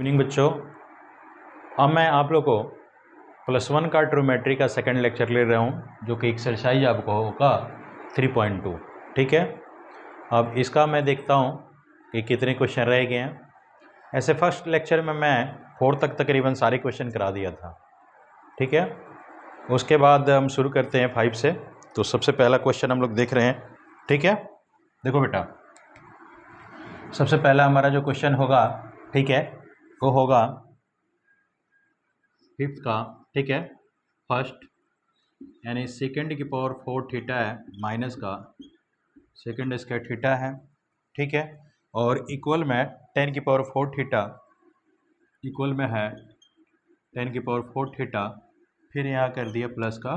Evening बच्चों, अब मैं आप लोग को +1 का ट्रिग्नोमेट्री का सेकंड लेक्चर ले रहा हूँ, जो कि एक्सरसाइज आपको होगा 3.2। ठीक है, अब इसका मैं देखता हूँ कि कितने क्वेश्चन रह गए हैं। ऐसे फर्स्ट लेक्चर में मैं 4 तक तकरीबन सारे क्वेश्चन करा दिया था। ठीक है, उसके बाद हम शुरू करते हैं 5 से। तो सबसे पहला क्वेश्चन हम लोग देख रहे हैं। ठीक है, देखो बेटा, सबसे पहला हमारा जो क्वेश्चन होगा, ठीक है, वो होगा 5th का। ठीक है, फर्स्ट यानी सेकेंड की पावर 4 थीटा है माइनस का सेकेंड स्क्वायर थीटा है। ठीक है, और इक्वल में 10 की पावर 4 थीटा इक्वल में है 10 की पावर 4 थीटा, फिर यहाँ कर दिया प्लस का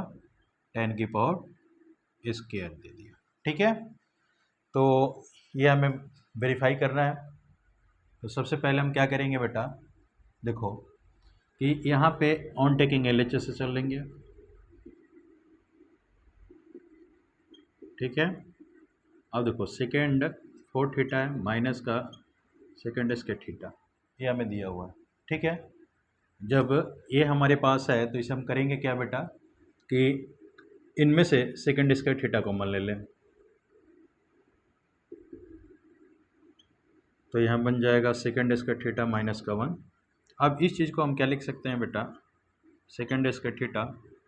10 की पावर स्क्वायर दे दिया। ठीक है, तो ये हमें वेरीफाई करना है। तो सबसे पहले हम क्या करेंगे बेटा, देखो कि यहाँ पे ऑन टेकिंग LHS से चल लेंगे। ठीक है, अब देखो सेकेंड 4 थीटा है माइनस का सेकेंड स्क्वायर थीटा, ये हमें दिया हुआ है। ठीक है, जब ये हमारे पास है तो इसे हम करेंगे क्या बेटा कि इनमें से सेकेंड स्क्वायर थीटा कॉमन ले लें, तो यहाँ बन जाएगा सेकेंड स्क्वायर थीटा माइनस का 1। अब इस चीज़ को हम क्या लिख सकते हैं बेटा, सेकेंड स्क्वायर थीटा,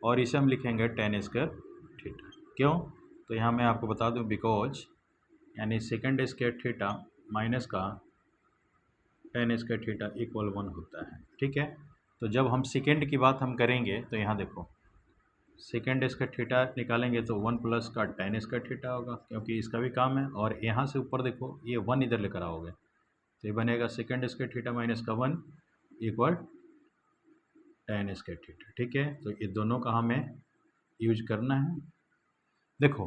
और इसे हम लिखेंगे 10 स्क्वायर थीटा। क्यों, तो यहाँ मैं आपको बता दूँ बिकॉज यानी सेकेंड स्क्वायर थीटा माइनस का 10 स्क्वायर थीटा इक्वल 1 होता है। ठीक है, तो जब हम सेकेंड की बात हम करेंगे तो यहाँ देखो सेकेंड स्क्वायर थीटा निकालेंगे तो 1 प्लस का 10 स्क्वायर थीटा होगा, क्योंकि इसका भी काम है। और यहाँ से ऊपर देखो ये 1 इधर लेकर आओगे तो ये बनेगा सेकेंड स्क्वायर थीटा माइनस का 1 इक्वल 10 स्क्वायर थीटा। ठीक है, तो ये दोनों का हमें यूज करना है। देखो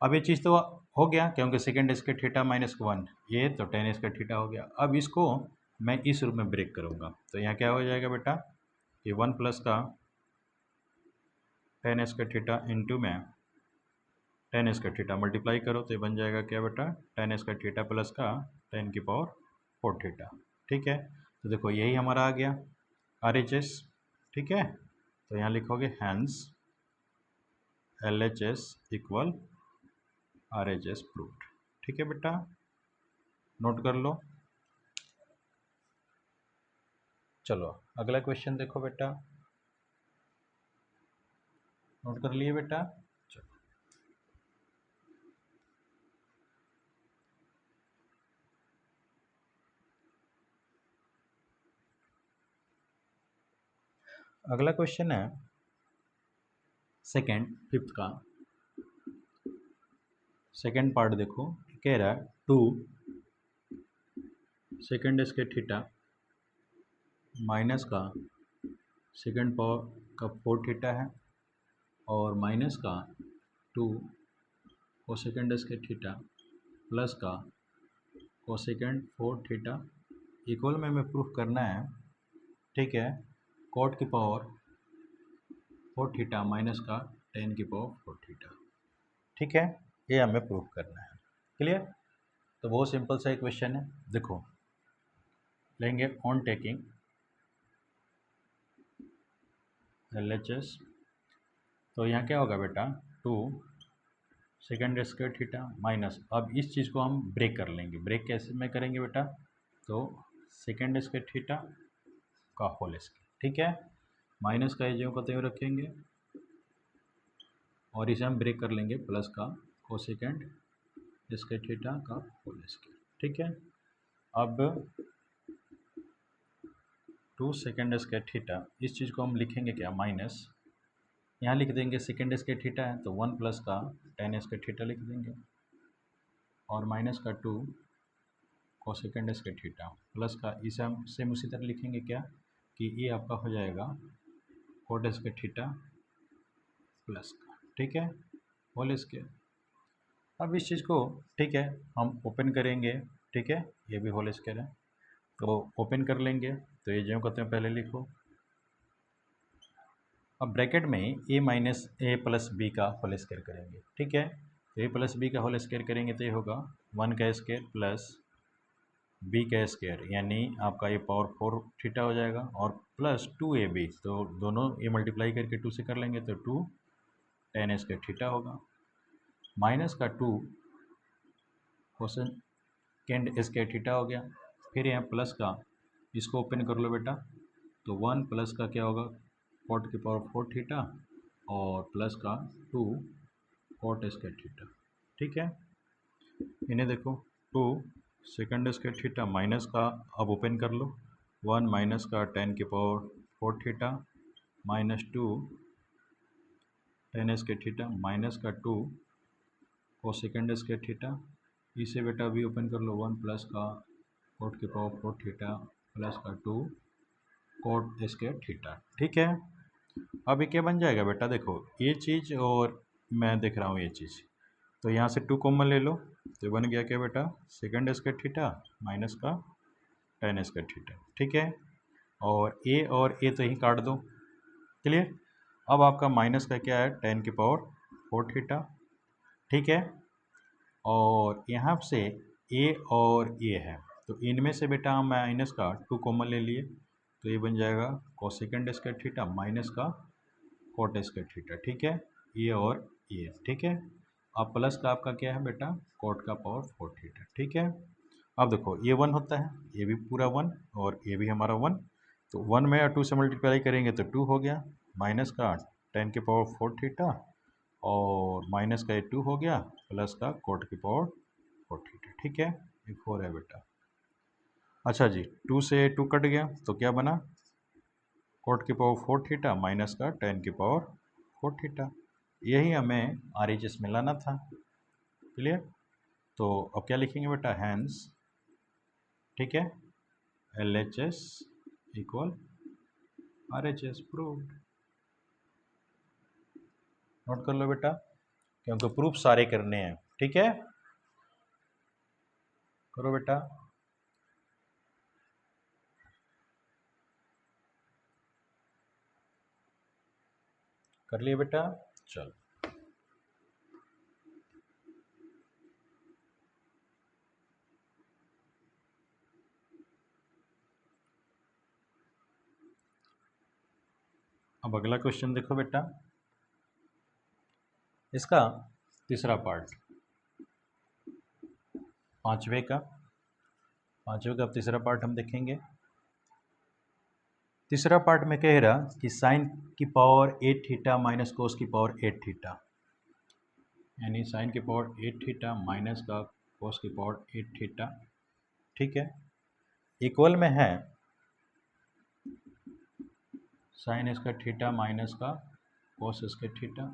अब ये चीज़ तो हो गया, क्योंकि सेकेंड स्क्वायर थीटा माइनस 1 ये तो 10 स्क्वायर थीटा हो गया। अब इसको मैं इस रूप में ब्रेक करूँगा तो यहाँ क्या हो जाएगा बेटा, ये 1 प्लस का 10 स्क्वायर थीटा इंटू में 10 स्क्वायर थीटा मल्टीप्लाई करो तो ये बन जाएगा क्या बेटा, 10 स्क्वायर थीटा प्लस का 10 की पावर 4 थीटा। ठीक है, तो देखो यही हमारा आ गया RHS। ठीक है, तो यहाँ लिखोगे hence LHS equal RHS proved. ठीक है बेटा, नोट कर लो। चलो अगला क्वेश्चन देखो बेटा, नोट कर लिए बेटा। चलो अगला क्वेश्चन है सेकेंड 5th का। सेकेंड पार्ट देखो, कह रहा है 2 सेकेंड स्क्वायर थीटा माइनस का सेकेंड पावर का 4 थीटा है, और माइनस का 2 कोसेकेंड स्क्वायर थीटा प्लस का कोसेकेंड 4 थीटा इक्वल में हमें प्रूफ करना है। ठीक है, कॉट की पावर 4 थीटा माइनस का 10 की पावर 4 थीटा। ठीक है, ये हमें प्रूफ करना है। क्लियर, तो बहुत सिंपल सा क्वेश्चन है। देखो लेंगे ऑन टेकिंग LHS, तो यहाँ क्या होगा बेटा 2 सेकेंड स्क्वायर थीटा माइनस, अब इस चीज़ को हम ब्रेक कर लेंगे। ब्रेक कैसे में करेंगे बेटा, तो सेकेंड स्क्वायर थीटा का होल स्क्वायर। ठीक है, माइनस का एज्यों को त्यों रखेंगे और इसे हम ब्रेक कर लेंगे प्लस का कोसेकेंड स्क्वायर थीटा का होल स्क्वायर। ठीक है, अब 2 सेकेंड स्क्वायर थीटा, इस चीज़ को हम लिखेंगे क्या, माइनस, यहाँ लिख देंगे सेकेंड स्क्वायर थीटा है तो 1 प्लस का 10 स्क्वायर थीटा लिख देंगे, और माइनस का 2 कोसेकेंड स्क्वायर थीटा प्लस का, इसे हम सेम उसी तरह लिखेंगे क्या कि ये आपका हो जाएगा कोट स्क्वायर थीटा प्लस का। ठीक है, होल स्क्वायर। अब इस चीज़ को ठीक है हम ओपन करेंगे। ठीक है, ये भी होल स्क्वायर है तो ओपन कर लेंगे, तो ये जो कहते हैं पहले लिखो। अब ब्रैकेट में a minus a plus b का होल स्क्वायर करेंगे। ठीक है, तो a प्लस बी का होल स्क्वायर करेंगे तो ये होगा 1 का स्क्वायर प्लस बी का स्क्वायर यानी आपका ये पावर 4 थीटा हो जाएगा और प्लस 2ab, तो दोनों ये मल्टीप्लाई करके 2 से कर लेंगे तो 2 tan स्क्वायर थीटा होगा, माइनस का 2 कोसेकेंड स्क्वायर थीटा हो गया। फिर यहाँ प्लस का, इसको ओपन कर लो बेटा, तो 1 प्लस का क्या होगा, कॉट की पावर 4 थीटा और प्लस का 2 कॉट स्क्वायर थीटा। ठीक है, इन्हें देखो, 2 सेकंड स्क्वायर थीटा माइनस का, अब ओपन कर लो, 1 माइनस का tan की power 4 theta minus 2 tan square theta minus का 2 कोसेकेंड स्क्वायर थीटा। इसे बेटा भी ओपन कर लो, 1 प्लस का कॉट की पावर 4 थीटा प्लस का 2 कॉट स्क्वायर थीटा। ठीक है, अब ये क्या बन जाएगा बेटा, देखो ये चीज़ और मैं देख रहा हूँ ये चीज़, तो यहाँ से 2 कॉमन ले लो, तो बन गया क्या बेटा, सेकंड स्क्वायर थीटा माइनस का tan स्क्वायर थीटा। ठीक है, और ए तो यहीं काट दो, क्लियर। अब आपका माइनस का क्या है, tan की पावर 4 थीटा। ठीक है, और यहाँ से ए और ए है, तो इनमें से बेटा हम माइनस का 2 कॉमन ले लिए, तो ये बन जाएगा कोसेकेंड स्क्वायर थीटा माइनस का कॉट स्क्वायर थीटा। ठीक है, ये और ये। ठीक है, अब प्लस का आपका क्या है बेटा, कॉट का पावर 4 थीटा। ठीक है, अब देखो ये 1 होता है, ये भी पूरा 1 और ये भी हमारा 1, तो 1 में 2 से मल्टीप्लाई करेंगे तो 2 हो गया, माइनस का tan की पावर 4 थीटा और माइनस का ये 2 हो गया प्लस का कॉट की पावर 4 थीटा। ठीक है, ये 4 है बेटा। अच्छा जी, 2 से 2 कट गया तो क्या बना, कॉट की पावर 4 थीटा माइनस का tan की पावर 4 थीटा। यही हमें RHS में लाना था, क्लियर। तो अब क्या लिखेंगे बेटा, हैंस, ठीक है, LHS equal RHS proved. Note कर लो बेटा, क्योंकि प्रूफ सारे करने हैं। ठीक है, करो बेटा। कर लिए बेटा, चल। अब अगला क्वेश्चन देखो बेटा, इसका तीसरा पार्ट, पांचवे का तीसरा पार्ट हम देखेंगे। तीसरा पार्ट में कह रहा कि साइन की पावर 8 थीटा माइनस कोस की पावर 8 थीटा, यानी साइन की पावर 8 थीटा माइनस का कोस की पावर 8 थीटा। ठीक है, इक्वल में है साइन स्क्वायर थीटा माइनस का कोस स्क्वायर थीटा,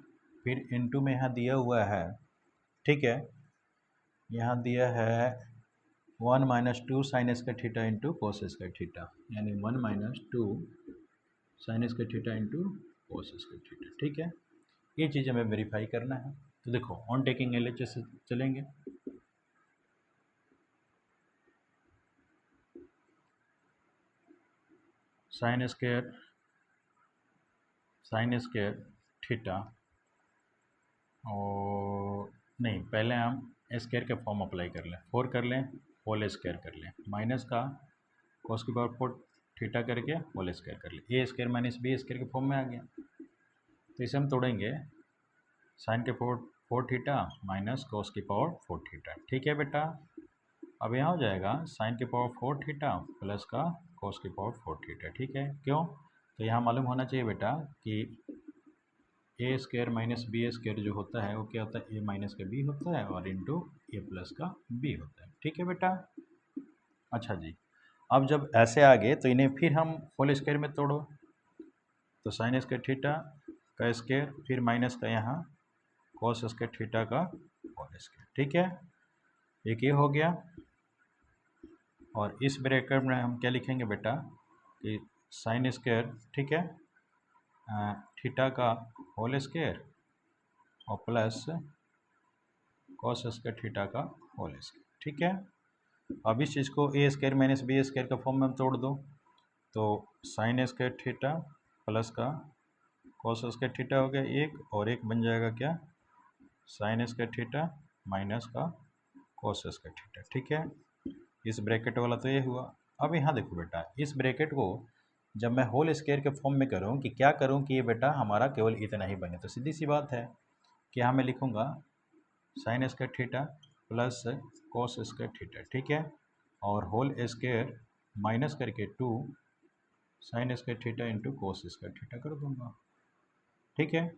फिर इनटू में यहाँ दिया हुआ है, ठीक है, यहाँ दिया है 1 minus 2 sine square theta into cos square theta, यानी 1 minus 2 sine square theta into cos square theta. ठीक है, ये चीज़ हमें वेरीफाई करना है। तो देखो ऑन टेकिंग LHS से चलेंगे, साइन स्क्वायर थीटा, और नहीं, पहले हम स्क्वायर का फॉर्म अप्लाई कर लें, 4 कर लें, होल स्क्वायर कर लें, माइनस का कॉस की पावर 4 थीटा करके होल स्क्वायर कर लें, ए स्क्वायर माइनस बी स्क्वायर के फॉर्म में आ गया। तो इसे हम तोड़ेंगे, साइन के 4 थीटा माइनस कॉस की पावर 4 थीटा। ठीक है बेटा, अब यहाँ हो जाएगा साइन की पावर 4 थीटा प्लस का कॉस की पावर 4 थीटा। ठीक है, क्यों, तो यहाँ मालूम होना चाहिए बेटा कि ए स्क्वायर माइनस बी स्क्वायर जो होता है वो क्या होता है, ए माइनस का बी होता है और इंटू ए प्लस का बी होता है। ठीक है बेटा, अच्छा जी, अब जब ऐसे आ गए तो इन्हें फिर हम होल स्क्वायर में तोड़ो, तो साइन स्क्वायर थीटा का स्क्वायर फिर माइनस का यहाँ कॉस स्क्वायर थीटा का होल स्क्वायर। ठीक है, एक ये हो गया, और इस ब्रैकेट में हम क्या लिखेंगे बेटा कि साइन स्क्वायर, ठीक है, थीटा का होल स्क्वायर और प्लस कॉस स्क्वायर थीटा का होल स्क्वायर। ठीक है, अब इस चीज़ को ए स्क्वायर माइनस बी स्क्वायर का फॉर्म में तोड़ दो, तो साइन स्क्वायर थीटा प्लस का कॉस स्क्वायर थीटा हो गया एक, और एक बन जाएगा क्या, साइन स्क्वायर थीटा माइनस का कॉस स्क्वायर थीटा। ठीक है, इस ब्रैकेट वाला तो ये हुआ। अब यहाँ देखो बेटा, इस ब्रैकेट को जब मैं होल स्क्वायर के फॉर्म में करूँ कि क्या करूँ कि ये बेटा हमारा केवल इतना ही बने, तो सीधी सी बात है कि यहाँ मैं लिखूँगा sign square theta plus cos square theta, ठीक है, और होल स्क्वायर माइनस करके 2 sine square theta into cos square theta कर दूँगा, ठीक है।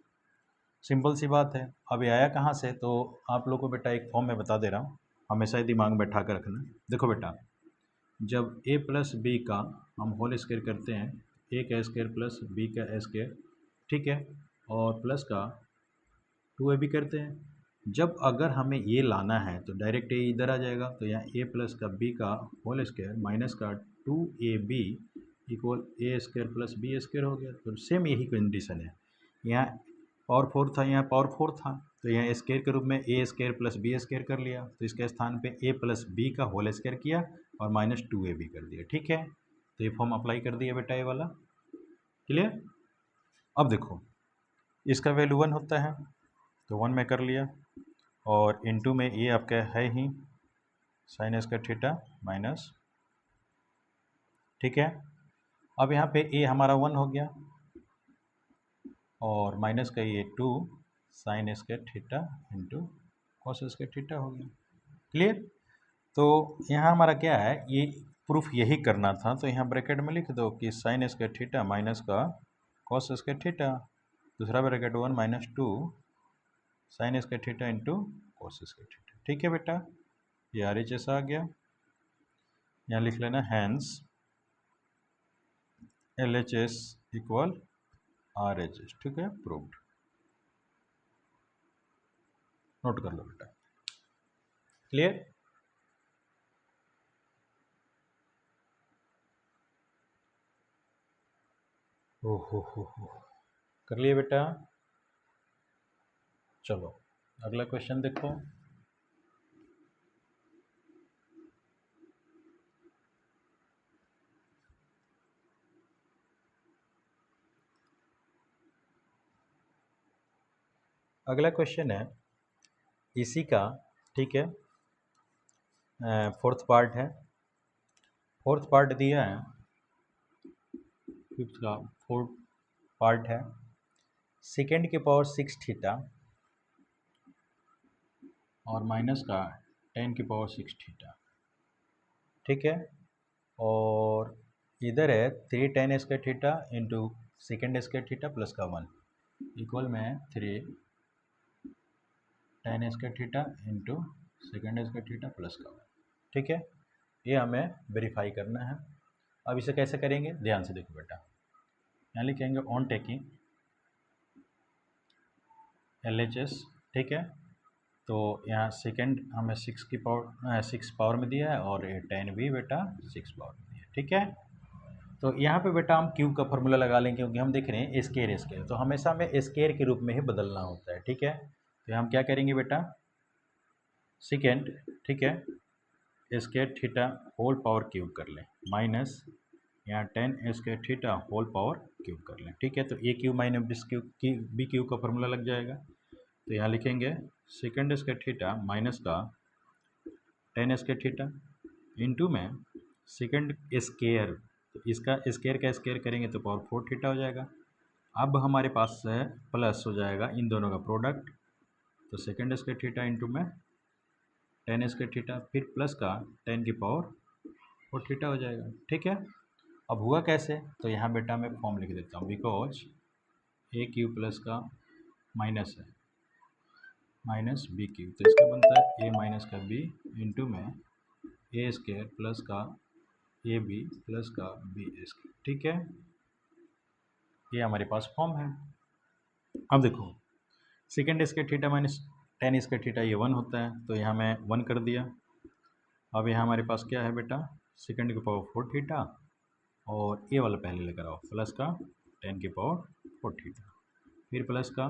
सिंपल सी बात है। अब ये आया कहाँ से, तो आप लोग को बेटा एक फॉर्म में बता दे रहा हूँ, हमेशा ही दिमाग में बैठा कर रखना। देखो बेटा, जब a प्लस बी का हम होल स्क्वायर करते हैं, a का स्क्वायर प्लस b का स्क्वायर, ठीक है, और प्लस का 2ab करते हैं। जब अगर हमें ये लाना है तो डायरेक्ट ये इधर आ जाएगा, तो यहाँ a प्लस का b का होल स्क्वायर माइनस का 2ab इक्वल ए स्क्वायर प्लस बी स्क्वायर हो गया। तो सेम यही कंडीशन है, यहाँ पावर 4 था, यहाँ पावर 4 था, तो यहाँ स्क्वायर के रूप में ए स्क्वायर प्लस बी स्क्वायर कर लिया, तो इसके स्थान पे a प्लस बी का होल स्क्वायर किया और माइनस 2ab कर दिया, ठीक है। तो ये फॉर्म अप्लाई कर दिया बेटा, ये वाला क्लियर। अब देखो, इसका वैल्यू 1 होता है, तो 1 में कर लिया, और इनटू में ये आपका है ही साइन स्क्वायर थीटा माइनस, ठीक है। अब यहाँ पे ए हमारा 1 हो गया और माइनस का ये 2 sine square theta into cos square theta हो गया, क्लियर। तो यहाँ हमारा क्या है, ये प्रूफ यही करना था, तो यहाँ ब्रैकेट में लिख दो कि साइन स्क्वायर थीटा माइनस का कॉस स्क्वायर थीटा, दूसरा bracket 1 minus 2 sine square theta into cos square theta, ठीक है बेटा। ये आर एच एस आ गया, यहाँ लिख लेना hence L H S equal R H S, ठीक है, प्रूव्ड। नोट कर लो बेटा, क्लियर। हो कर लिए बेटा। चलो अगला क्वेश्चन देखो। अगला क्वेश्चन है इसी का, ठीक है, फोर्थ पार्ट है, फोर्थ पार्ट दिया है, फिफ्थ का फोर्थ पार्ट है, सेकेंड के पावर 6 थीटा और माइनस का 10 की पावर 6 थीटा, ठीक है, और इधर है 3 10 square theta into second square theta plus का 1 इक्वल में 3 10 square theta into second square theta plus का 1, ठीक है। ये हमें वेरीफाई करना है। अब इसे कैसे करेंगे, ध्यान से देखो बेटा, यहाँ लिखेंगे ऑन टेकिंग LHS, ठीक है। तो यहाँ सेकेंड हमें 6 की पावर 6 पावर में दिया है और 10 भी बेटा 6 पावर में दिया है, ठीक है। तो यहाँ पे बेटा हम क्यूब का फॉर्मूला लगा लेंगे, क्योंकि हम देख रहे हैं स्केयर स्केयर, तो हमेशा हमें स्केयर के रूप में ही बदलना होता है, ठीक है। तो हम क्या करेंगे बेटा, सेकेंड, ठीक है, square theta whole power cube कर लें माइनस यहाँ 10 square theta whole power cube कर लें, ठीक है। तो a cube minus b cube का फॉर्मूला लग जाएगा। तो यहाँ लिखेंगे सेकेंड स्क्वायर थीटा माइनस का 10 स्क्वायर थीटा इंटू में सेकेंड स्केयर, तो इसका स्केयर का स्केयर करेंगे तो पावर 4 थीटा हो जाएगा। अब हमारे पास है प्लस हो जाएगा इन दोनों का प्रोडक्ट, तो सेकेंड स्क्वायर थीटा इंटू में 10 स्क्वायर थीटा, फिर प्लस का 10 की पावर 4 थीटा हो जाएगा, ठीक है। अब हुआ कैसे, तो यहाँ बेटा मैं फॉर्म लिख देता हूँ, बिकॉज ए क्यू प्लस का माइनस है माइनस बी क्यू, तो इसका बनता है ए माइनस का बी इंटू में ए स्क्वायर प्लस का ए बी प्लस का बी स्क्वायर, ठीक है। ये हमारे पास फॉर्म है। अब देखो second square theta minus 10 square theta ये 1 होता है, तो यहाँ मैं 1 कर दिया। अब यहाँ हमारे पास क्या है बेटा, सेकेंड की पावर 4 थीटा और ए वाला पहले लेकर आओ प्लस का 10 की पावर 4 थीटा, फिर प्लस का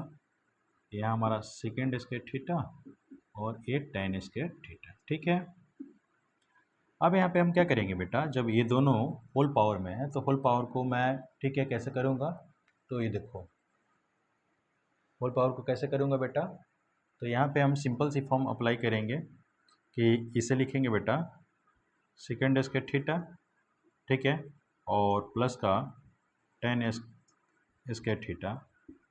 यहाँ हमारा सेकेंड स्क्वायर थीटा और ये 10 स्क्वायर थीटा, ठीक है। अब यहाँ पे हम क्या करेंगे बेटा, जब ये दोनों होल पावर में है तो होल पावर को मैं, ठीक है, कैसे करूँगा, तो ये देखो होल पावर को कैसे करूँगा बेटा, तो यहाँ पे हम सिंपल सी फॉर्म अप्लाई करेंगे कि इसे लिखेंगे बेटा सेकेंड स्क्वायर थीटा, ठीक है, और प्लस का टेन स्क्वायर थीटा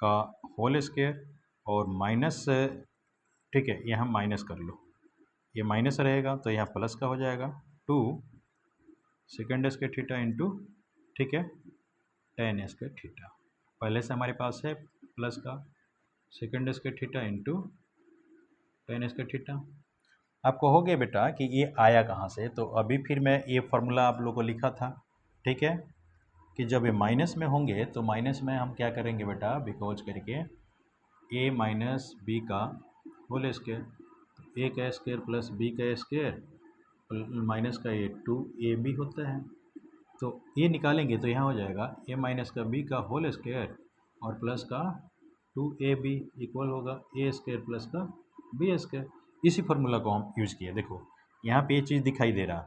का होल स्क्वायर और माइनस, ठीक है, यहाँ माइनस कर लो, ये माइनस रहेगा तो यहाँ प्लस का हो जाएगा 2 सेकेंड स्क्वायर थीटा इंटू, ठीक है, टेन स्क्वायर थीटा। पहले से हमारे पास है प्लस का second square theta into ten square theta. आपको हो गया बेटा कि ये आया कहाँ से, तो अभी फिर मैं ये फार्मूला आप लोगों को लिखा था, ठीक है, कि जब ये माइनस में होंगे तो माइनस में हम क्या करेंगे बेटा, बिकॉज करके a माइनस बी का होल स्क्वायर, ए का स्क्वायर प्लस बी का स्क्वायर माइनस का ये 2ab होता है, तो ये निकालेंगे तो यहाँ हो जाएगा a माइनस का b का होल स्क्वायर और प्लस का 2ab इक्वल होगा ए स्क्वायर प्लस का बी स्क्वायर। इसी फार्मूला को हम यूज़ किए, देखो यहाँ पे ये चीज़ दिखाई दे रहा,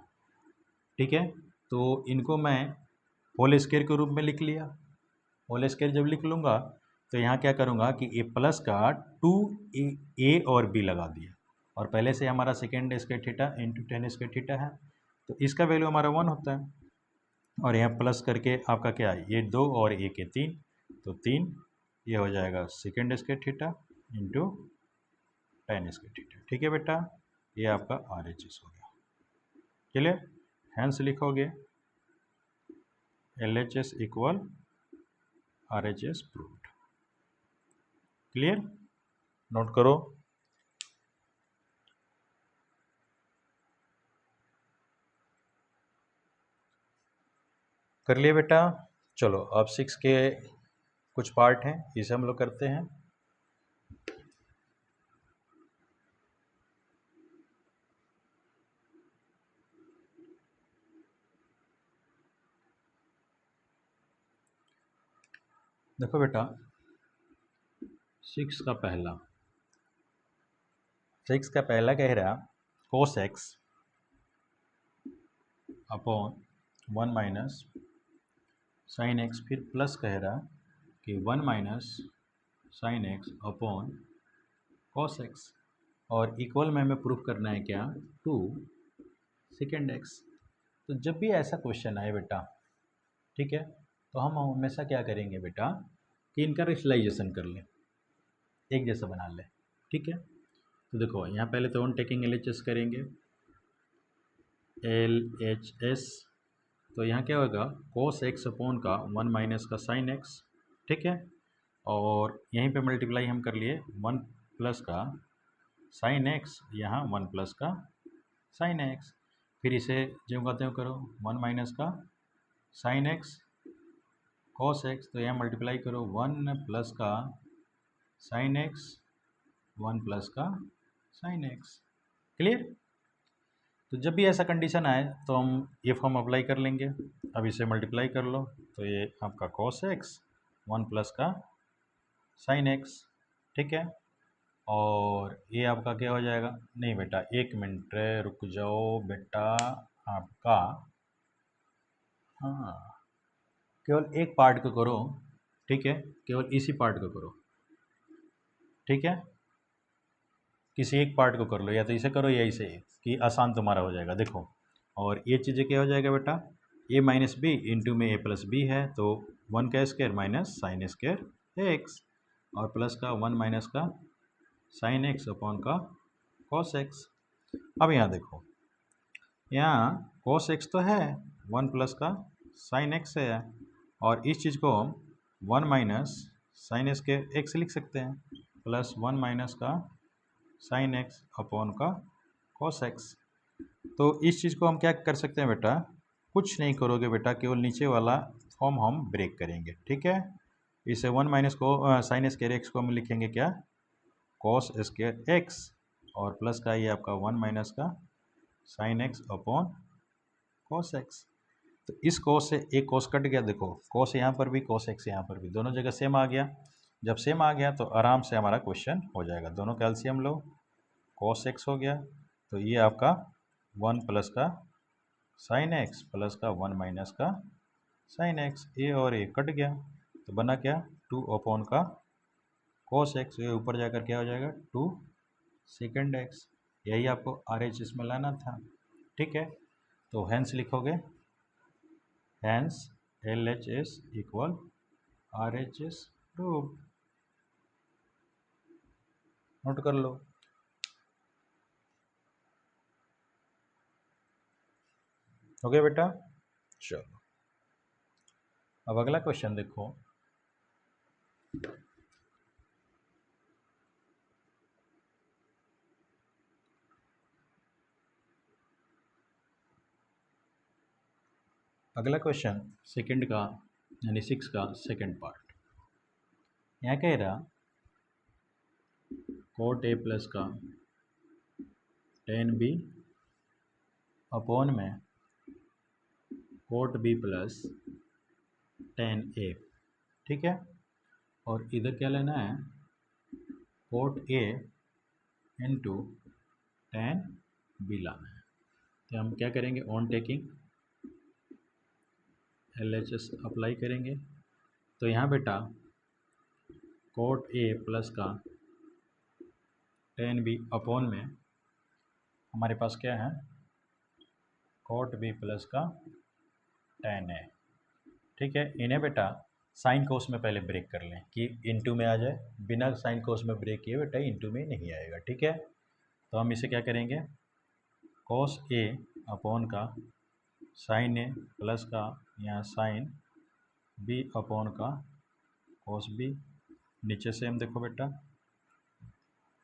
ठीक है, तो इनको मैं होल स्क्वायर के रूप में लिख लिया। होल स्क्वायर जब लिख लूँगा तो यहाँ क्या करूँगा कि ए प्लस का 2a और b लगा दिया, और पहले से हमारा second square theta into ten square theta है, तो इसका वैल्यू हमारा 1 होता है, और यहाँ प्लस करके आपका क्या है, ये 2 और 1 है 3, तो 3 ये हो जाएगा second square theta into ten square theta, ठीक है बेटा, ये आपका RHS हो गया। क्लियर, हैंस लिखोगे LHS equal RHS proved. Clear, note करो। कर लिए बेटा, चलो अब 6 के कुछ पार्ट हैं, इसे हम लोग करते हैं। देखो बेटा 6 का पहला कह रहा cos x upon 1 minus sine x, फिर प्लस कह रहा कि 1 minus sine x upon cos x, और इक्वल में हमें प्रूफ करना है क्या, 2 सेकेंड एक्स। तो जब भी ऐसा क्वेश्चन आए बेटा, ठीक है, तो हम हमेशा क्या करेंगे बेटा कि इनका रेशनलाइजेशन कर लें, एक जैसा बना लें, ठीक है। तो देखो यहाँ पहले तो ऑन टेकिंग LHS करेंगे, LHS, तो यहाँ क्या होगा cos x अपॉन का 1 माइनस का साइन एक्स, ठीक है, और यहीं पे मल्टीप्लाई हम कर लिए 1 प्लस का साइन एक्स, यहाँ 1 प्लस का साइन एक्स, फिर इसे जो कहते हो करो 1 माइनस का साइन एक्स cos x, तो यहाँ मल्टीप्लाई करो 1 प्लस का साइन एक्स 1 प्लस का साइन एक्स। क्लियर, तो जब भी ऐसा कंडीशन आए तो हम ये फॉर्म अप्लाई कर लेंगे। अब इसे मल्टीप्लाई कर लो तो ये आपका cos x 1 प्लस का साइन एक्स, ठीक है, और ये आपका क्या हो जाएगा, नहीं बेटा एक मिनट रुक जाओ बेटा, आपका हाँ केवल एक पार्ट को करो, ठीक है, केवल इसी पार्ट को करो, ठीक है, किसी एक पार्ट को कर लो, या तो इसे करो या इसे, कि आसान तुम्हारा हो जाएगा। देखो और ये चीज़ें क्या हो जाएगा बेटा, a माइनस बी इंटू में a प्लस बी है, तो 1 का square minus sine square x, और प्लस का 1 माइनस का साइन एक्स अपॉन का cos x। अब यहाँ देखो, यहाँ cos x तो है, 1 प्लस का साइन एक्स है, और इस चीज़ को हम 1 माइनस साइन स्क्वायर एक्स लिख सकते हैं, प्लस 1 माइनस का साइन एक्स अपॉन का cos x। तो इस चीज़ को हम क्या कर सकते हैं बेटा, कुछ नहीं करोगे बेटा, केवल नीचे वाला फॉर्म हम ब्रेक करेंगे, ठीक है। इसे 1 माइनस को साइन स्क्वायर एक्स को हम लिखेंगे क्या, cos स्क्वायर एक्स, और प्लस का ये आपका 1 माइनस का sine x upon cos x। तो इस cos से एक cos कट गया, देखो cos यहाँ पर भी cos x यहाँ पर भी, दोनों जगह सेम आ गया। जब सेम आ गया तो आराम से हमारा क्वेश्चन हो जाएगा, दोनों कैल्शियम लो, cos x हो गया, तो ये आपका 1 प्लस का साइन एक्स प्लस का 1 माइनस का साइन एक्स, ए और ए कट गया, तो बना क्या 2 अपॉन का cos x, ये ऊपर जाकर क्या हो जाएगा 2 सेकेंड एक्स। यही आपको RHS में लाना था, ठीक है। तो हैंस लिखोगे, hence LHS equal RHS prove. Note कर लो। हो गया बेटा? चलो अब अगला क्वेश्चन देखो। अगला क्वेश्चन सेकंड का यानी 6 का सेकंड पार्ट। यहाँ कह रहा कोट A प्लस का tan B अपॉन में cot B plus tan A, ठीक है। और इधर क्या लेना है, cot A into tan B लाना है। तो हम क्या करेंगे, ऑन टेकिंग LHS अप्लाई करेंगे। तो यहाँ बेटा कोट A प्लस का tan B अपॉन में हमारे पास क्या है, कोट B प्लस का tan A, ठीक है। इन्हें बेटा साइन कोस में पहले ब्रेक कर लें कि इनटू में आ जाए। बिना साइन कोस में ब्रेक किए बेटा इनटू में नहीं आएगा, ठीक है। तो हम इसे क्या करेंगे, कोस A अपॉन का साइन A प्लस का यहाँ साइन B अपॉन का कोस B। नीचे से हम देखो बेटा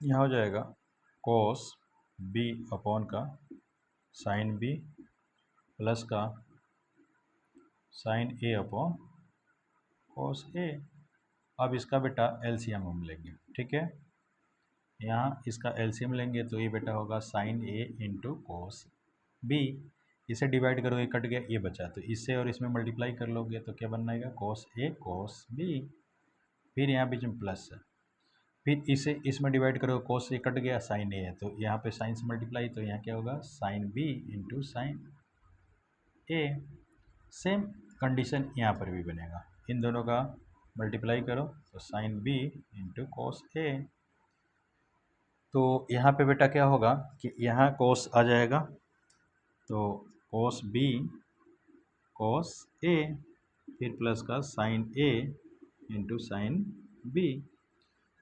यहाँ हो जाएगा कोस B अपॉन का साइन B प्लस का sine A upon cos A। अब इसका बेटा एलसीएम हम लेंगे, ठीक है। यहाँ इसका एलसीएम लेंगे तो ये बेटा होगा sine A into cos B। इसे डिवाइड करो, ये कट गया, ये बचा, तो इससे और इसमें मल्टीप्लाई कर लोगे तो क्या बनना है, कोस A कोस B। फिर यहाँ बीच में प्लस है, फिर इसे इसमें डिवाइड करो, कोस से कट गया, साइन A है तो यहाँ पे साइन से मल्टीप्लाई, तो यहाँ क्या होगा sine B into sine A। Same condition यहाँ पर भी बनेगा, इन दोनों का मल्टीप्लाई करो तो sine B into cos A। तो यहाँ पे बेटा क्या होगा कि यहाँ कोस आ जाएगा, तो कोस B कोस A, फिर प्लस का sine A into sine B।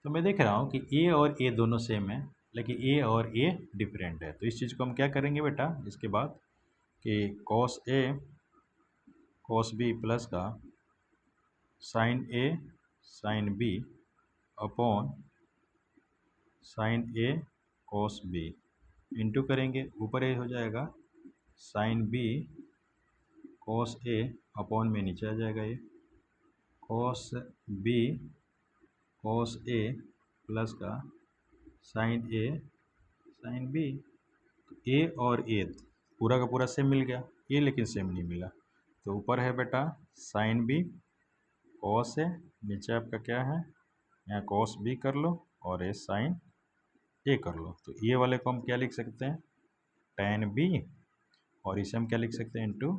तो मैं देख रहा हूँ कि A और A दोनों सेम है, लेकिन A और A डिफरेंट है। तो इस चीज़ को हम क्या करेंगे बेटा इसके बाद कि cos A cos B plus का sine A sine B upon sine A cos B into करेंगे, ऊपर ए हो जाएगा sine B cos A upon में नीचे आ जाएगा ये cos B cos A plus का साइन A साइन B। ए और ए पूरा का पूरा सेम मिल गया, ये लेकिन सेम नहीं मिला। तो ऊपर है बेटा साइन B कोस A, नीचे आपका क्या है, यहाँ कोस B कर लो और ये साइन A कर लो। तो ये वाले को हम क्या लिख सकते हैं, tan B, और इसे हम क्या लिख सकते हैं, इंटू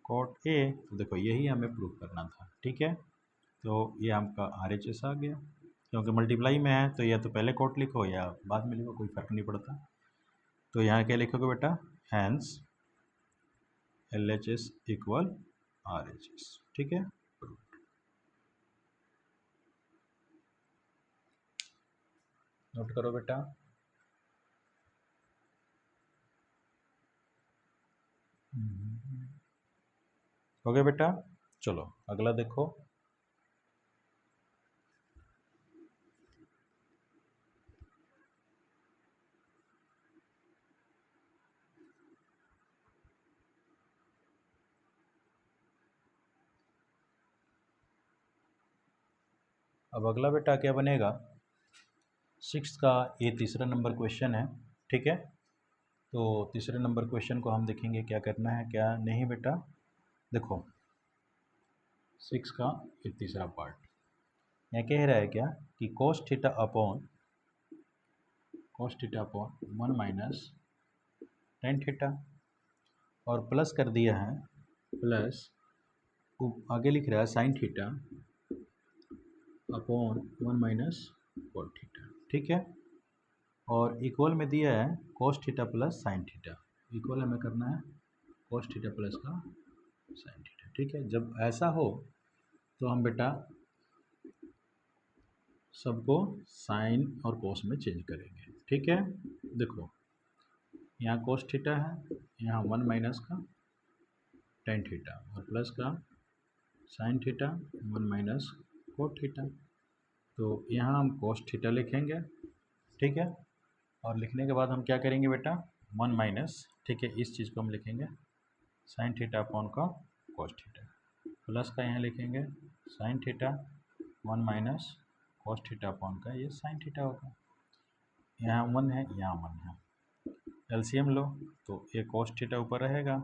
कोट A। तो देखो यही हमें प्रूव करना था, ठीक है। तो ये आपका RHS आ गया, क्योंकि मल्टीप्लाई में है तो या तो पहले कोट लिखो या बाद में लिखो, कोई फ़र्क नहीं पड़ता। तो यहाँ क्या लिखोगे बेटा, हैंस LHS इक्वल RHS, ठीक है। नोट करो बेटा। हो गया बेटा। चलो अगला देखो। अब अगला बेटा क्या बनेगा, 6 का ये तीसरा नंबर क्वेश्चन है, ठीक है। तो तीसरे नंबर क्वेश्चन को हम देखेंगे क्या करना है क्या नहीं बेटा। देखो 6 का ये तीसरा पार्ट, यह कह रहा है क्या कि कोस theta upon 1 minus tan theta, और प्लस कर दिया है, प्लस आगे लिख रहा है sine theta upon 1 minus cot theta, ठीक है। और इक्वल में दिया है cos theta plus sine theta, equal हमें करना है कोस थीटा प्लस का साइन थीटा। ठीक है, जब ऐसा हो तो हम बेटा सबको साइन और कोस में चेंज करेंगे। ठीक है, देखो यहाँ कोस थीटा है, यहाँ 1 माइनस का टेन थीटा और प्लस का sine theta 1 minus cot theta. तो यहाँ हम कोस थीटा लिखेंगे। ठीक है, और लिखने के बाद हम क्या करेंगे बेटा 1 माइनस, ठीक है, इस चीज़ को हम लिखेंगे साइन थीटा अपॉन का कोस थीटा, प्लस का यहाँ लिखेंगे sine theta 1 minus cos theta upon का ये साइन थीटा होगा। यहाँ 1 है, यहाँ 1 है, एलसीएम लो तो ये कोस थीटा ऊपर रहेगा,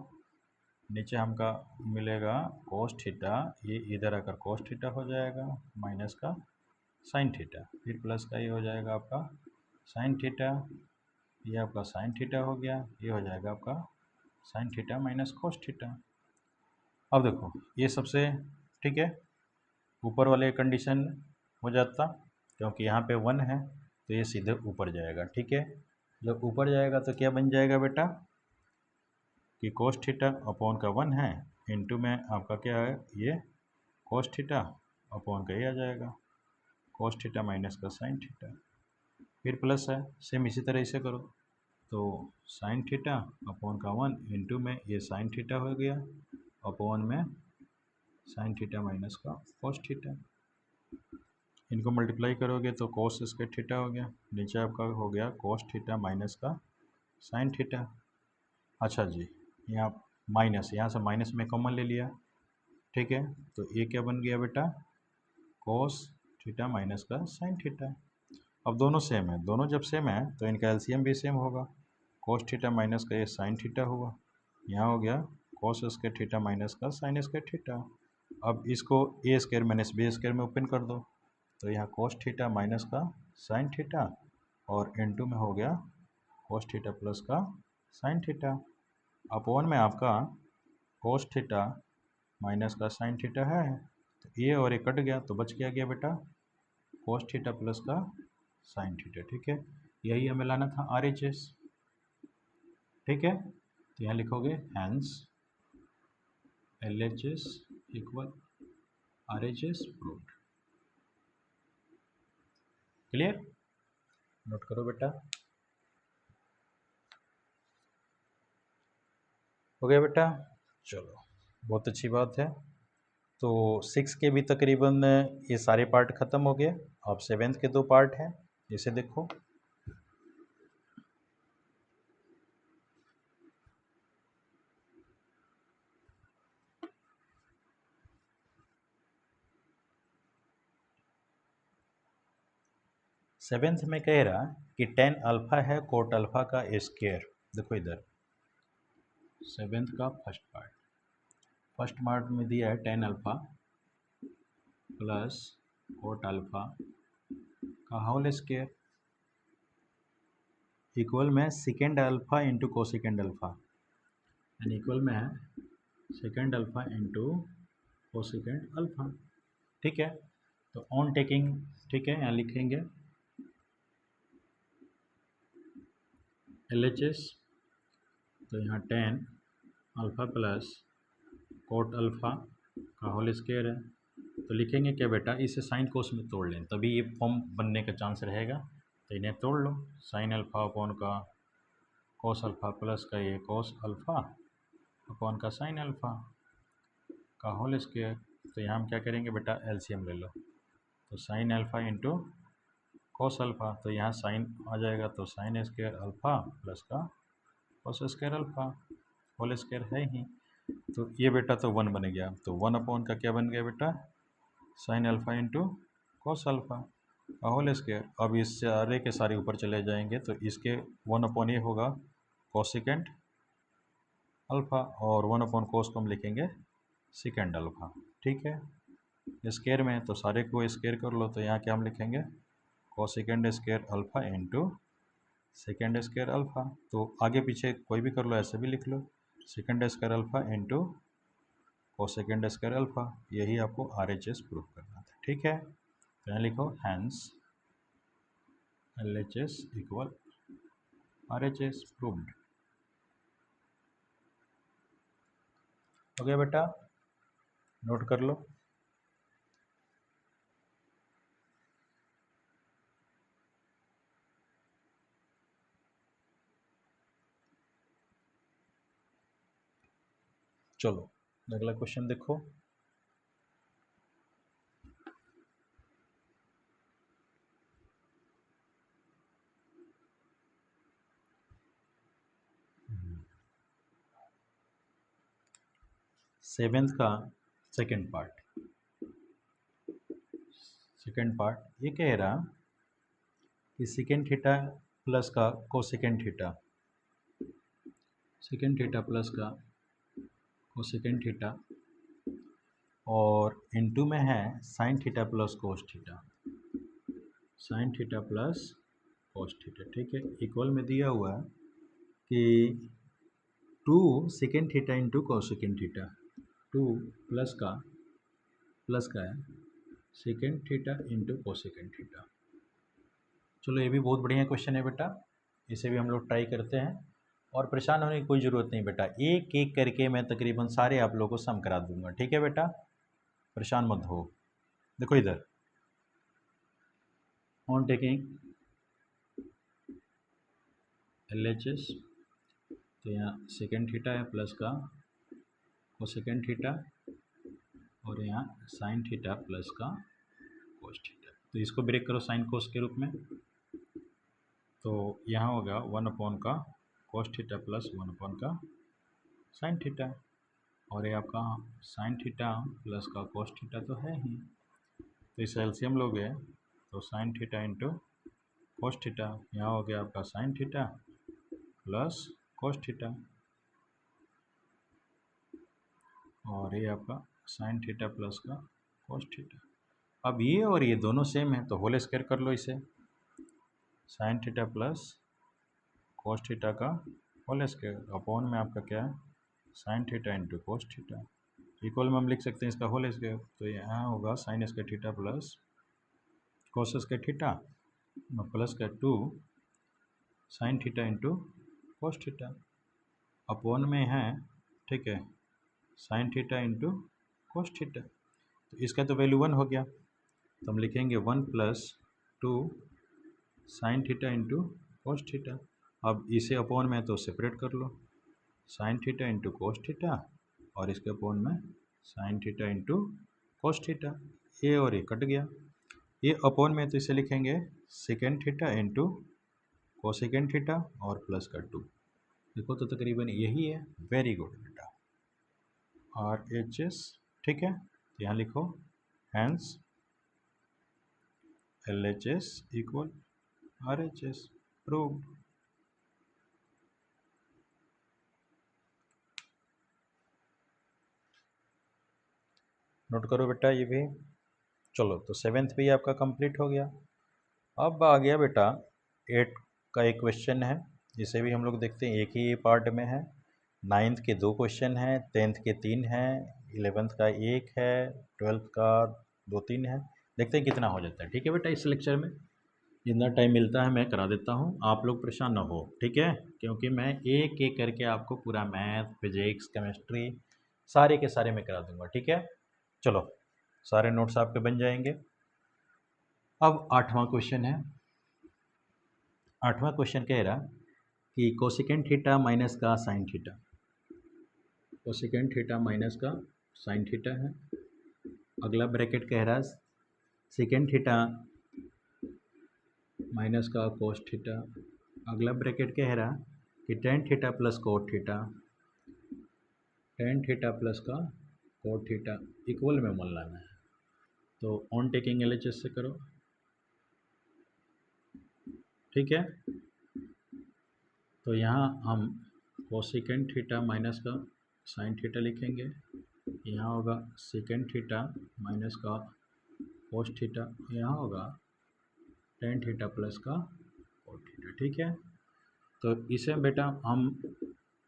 नीचे हमका मिलेगा कोस थीटा, ये इधर आकर कोस थीटा हो जाएगा माइनस का साइन थीटा, फिर प्लस का ये हो जाएगा आपका साइन थीटा, ये आपका साइन थीटा हो गया, ये हो जाएगा आपका sine theta minus cos theta. अब देखो ये सबसे ठीक है ऊपर वाले कंडीशन हो जाता, क्योंकि यहाँ पे 1 है तो ये सीधे ऊपर जाएगा। ठीक है, जब ऊपर जाएगा तो क्या बन जाएगा बेटा कि कोस थीटा अपॉन का 1 है, इनटू में आपका क्या है ये कोस थीटा अपॉन का ये आ जाएगा कोस थीटा माइनस का साइन थीटा, फिर प्लस है, सेम इसी तरह इसे करो तो साइन थीटा अपॉन का 1 इंटू में ये साइन थीटा हो गया अपॉन में साइन थीटा माइनस का कोस थीटा, इनको मल्टीप्लाई करोगे तो कोस स्क्वायर थीटा हो गया, नीचे आपका हो गया कोस थीटा माइनस का साइन थीटा। अच्छा जी, यहाँ माइनस, यहाँ से माइनस में कॉमन ले लिया। ठीक है, तो ये क्या बन गया बेटा कोस थीटा माइनस का साइन थीटा। अब दोनों सेम है, दोनों जब सेम है तो इनका एलसीएम भी सेम होगा, कोस थीटा माइनस का ये साइन थीटा हुआ, यहाँ हो गया कोस स्क्वायर थीटा माइनस का साइन स्क्वायर थीटा। अब इसको ए स्क्वायर माइनस बी स्क्वायर में ओपन कर दो तो यहाँ कोस थीटा माइनस का साइन थीटा और इनटू में हो गया कोस थीटा प्लस का साइन थीटा, अपॉन में आपका कोस थीटा माइनस का साइन थीटा है, तो ये और ये कट गया तो बच गया बेटा कोस थीटा प्लस का साइन थीटा। ठीक है, यही हमें लाना था RHS। ठीक है, तो यहाँ लिखोगे hence LHS equal RHS proved. Clear, note करो बेटा, हो गया बेटा। चलो बहुत अच्छी बात है, तो 6 के भी तकरीबन ये सारे पार्ट ख़त्म हो गए, अब 7th के 2 पार्ट हैं, इसे देखो। सेवेंथ में कह रहा कि टेन अल्फ़ा है कोट अल्फ़ा का स्क्वायर। देखो इधर 7th का फर्स्ट पार्ट में दिया है tan alpha plus coat alpha का होल स्क्वायर इक्वल में second alpha into cosecant alpha, and equal में है second alpha into cosecant alpha. ठीक है, तो ऑन टेकिंग, ठीक है, यहाँ लिखेंगे LHS, तो यहाँ tan alpha plus coat alpha का होल स्क्वायर है, तो लिखेंगे क्या बेटा इसे साइन कोस में तोड़ लें तभी ये फॉर्म बनने का चांस रहेगा, तो इन्हें तोड़ लो, साइन अल्फ़ा अपॉन का कोस अल्फ़ा प्लस का ये कोस अल्फ़ा अपॉन का साइन अल्फ़ा का होल स्क्वायर। तो यहाँ हम क्या करेंगे बेटा एलसीएम ले लो, तो sine alpha into cos alpha, तो यहाँ साइन आ जाएगा तो साइन स्क्वायर अल्फ़ा प्लस का cos square alpha, whole square है ही, तो ये बेटा तो 1 बन गया, तो 1 अपॉन का क्या बन गया बेटा sine alpha into cos alpha का होल स्क्वायर। अब इस सारे के सारे ऊपर चले जाएंगे तो इसके 1 अपॉन ये होगा कोसेकेंड अल्फ़ा और 1 अपॉन कोस को हम लिखेंगे सेकेंड अल्फ़ा। ठीक है, स्क्वायर में तो सारे को स्क्वायर कर लो, तो यहाँ क्या हम लिखेंगे cosecant square alpha into second square alpha, तो आगे पीछे कोई भी कर लो, ऐसे भी लिख लो secant square alpha into cosecant square alpha, यही आपको RHS प्रूव करना था। ठीक है, तो यहाँ लिखो hence LHS equal RHS proved. हो गया बेटा, नोट कर लो। चलो अगला क्वेश्चन देखो। सेवेंथ का सेकंड पार्ट ये कह रहा कि सेकेंड थीटा प्लस का cosecant theta, second theta plus का कोसेकेंड थीटा, और इनटू में है sine theta plus cos theta, sine theta plus cos theta. ठीक है, इक्वल में दिया हुआ है कि 2 second theta into cosecant theta, 2 plus का है second theta into cosecant theta. चलो ये भी बहुत बढ़िया क्वेश्चन है बेटा, इसे भी हम लोग ट्राई करते हैं। और परेशान होने की कोई ज़रूरत नहीं बेटा, एक एक करके मैं तकरीबन सारे आप लोगों को सम करा दूंगा। ठीक है बेटा, परेशान मत हो। देखो इधर, ऑन टेकिंग LHS, तो यहाँ सेकेंड थीटा है प्लस का कोसेकेंड थीटा, और यहाँ साइन थीटा प्लस का कोस थीटा। तो इसको ब्रेक करो साइन कोस के रूप में, तो यहाँ होगा 1 का कोस थीटा प्लस 1 का साइन थीटा, और ये आपका साइन थीटा प्लस का कोस थीटा तो है ही, तो इस एलसीएम लोगे तो sign theta into cos theta, यहाँ हो गया आपका sine theta plus cos theta, और ये आपका साइन थीटा प्लस का कोस थीटा। अब ये और ये दोनों सेम है तो होल स्क्वायर कर लो इसे, sine theta plus cos theta का होल स्क्वायर अपॉन में आपका क्या है sine theta into cos theta. Equal में हम लिख सकते हैं इसका होल स्क्वायर, तो यहाँ होगा sign square theta plus cos square theta plus का 2 sine theta into cos theta upon में है, ठीक है, sine theta into cos theta. तो इसका तो वैल्यू 1 हो गया, तो हम लिखेंगे 1 plus 2 sine theta into cos theta. अब इसे अपॉन में तो सेपरेट कर लो, sine theta into cos theta, और इसके अपॉन में sine theta into cos theta. ये और ये कट गया, ये अपॉन में तो इसे लिखेंगे secant theta into cosecant theta और प्लस का 2। देखो तो तकरीबन यही है। वेरी गुड बेटा, RHS। ठीक है, तो यहाँ लिखो hence LHS equal RHS, proved. Note करो बेटा ये भी। चलो तो सेवेंथ भी आपका कंप्लीट हो गया। अब आ गया बेटा 8 का एक क्वेश्चन है, जिसे भी हम लोग देखते हैं एक ही पार्ट में है। 9th के 2 क्वेश्चन हैं, 10th के 3 हैं, 11th का 1 है, 12th का 2-3 है। देखते हैं कितना हो जाता है। ठीक है बेटा, इस लेक्चर में जितना टाइम मिलता है मैं करा देता हूँ, आप लोग परेशान ना हो। ठीक है, क्योंकि मैं एक एक करके आपको पूरा मैथ, फिजिक्स, केमिस्ट्री सारे के सारे मैं करा दूंगा। ठीक है, चलो सारे नोट्स आपके बन जाएंगे। अब 8वां क्वेश्चन है। 8वां क्वेश्चन कह रहा कि कोसेकेंड थीटा माइनस का sine theta, cosecant theta minus का साइन थीटा है। अगला ब्रैकेट कह रहा सेकेंड थीटा माइनस का कोस थीटा। अगला ब्रैकेट कह रहा कि tan theta plus cot theta, tan theta plus का कोट थीटा इक्वल में मन लाना है। तो ऑन टेकिंग LHS से करो। ठीक है, तो यहाँ हम कोसेकेंड थीटा माइनस का साइन थीटा लिखेंगे, यहाँ होगा सेकेंड थीटा माइनस का कोस थीटा, यहाँ होगा टेन थीटा प्लस का कोट थीटा। ठीक है, तो इसे बेटा हम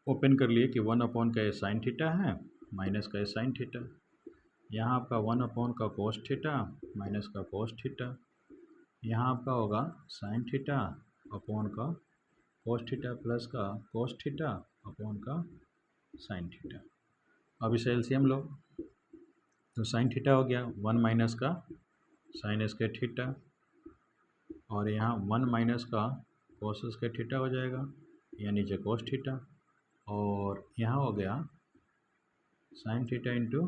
ओपन कर लिए कि 1 का ये साइन थीटा है माइनस का ये साइन थीटा, यहाँ आपका 1 का कोस थीटा माइनस का कोस थीटा, यहाँ आपका होगा साइन थीटा अपॉन का कोस थीटा प्लस का कोस थीटा अपॉन का साइन थीटा। अब इसे एलसीएम लो तो साइन थीटा हो गया 1 माइनस का साइन स्क्वायर थीटा और यहाँ 1 माइनस का कोस स्क्वायर थीटा हो जाएगा या नीचे कोस थीटा और यहाँ हो गया sign theta into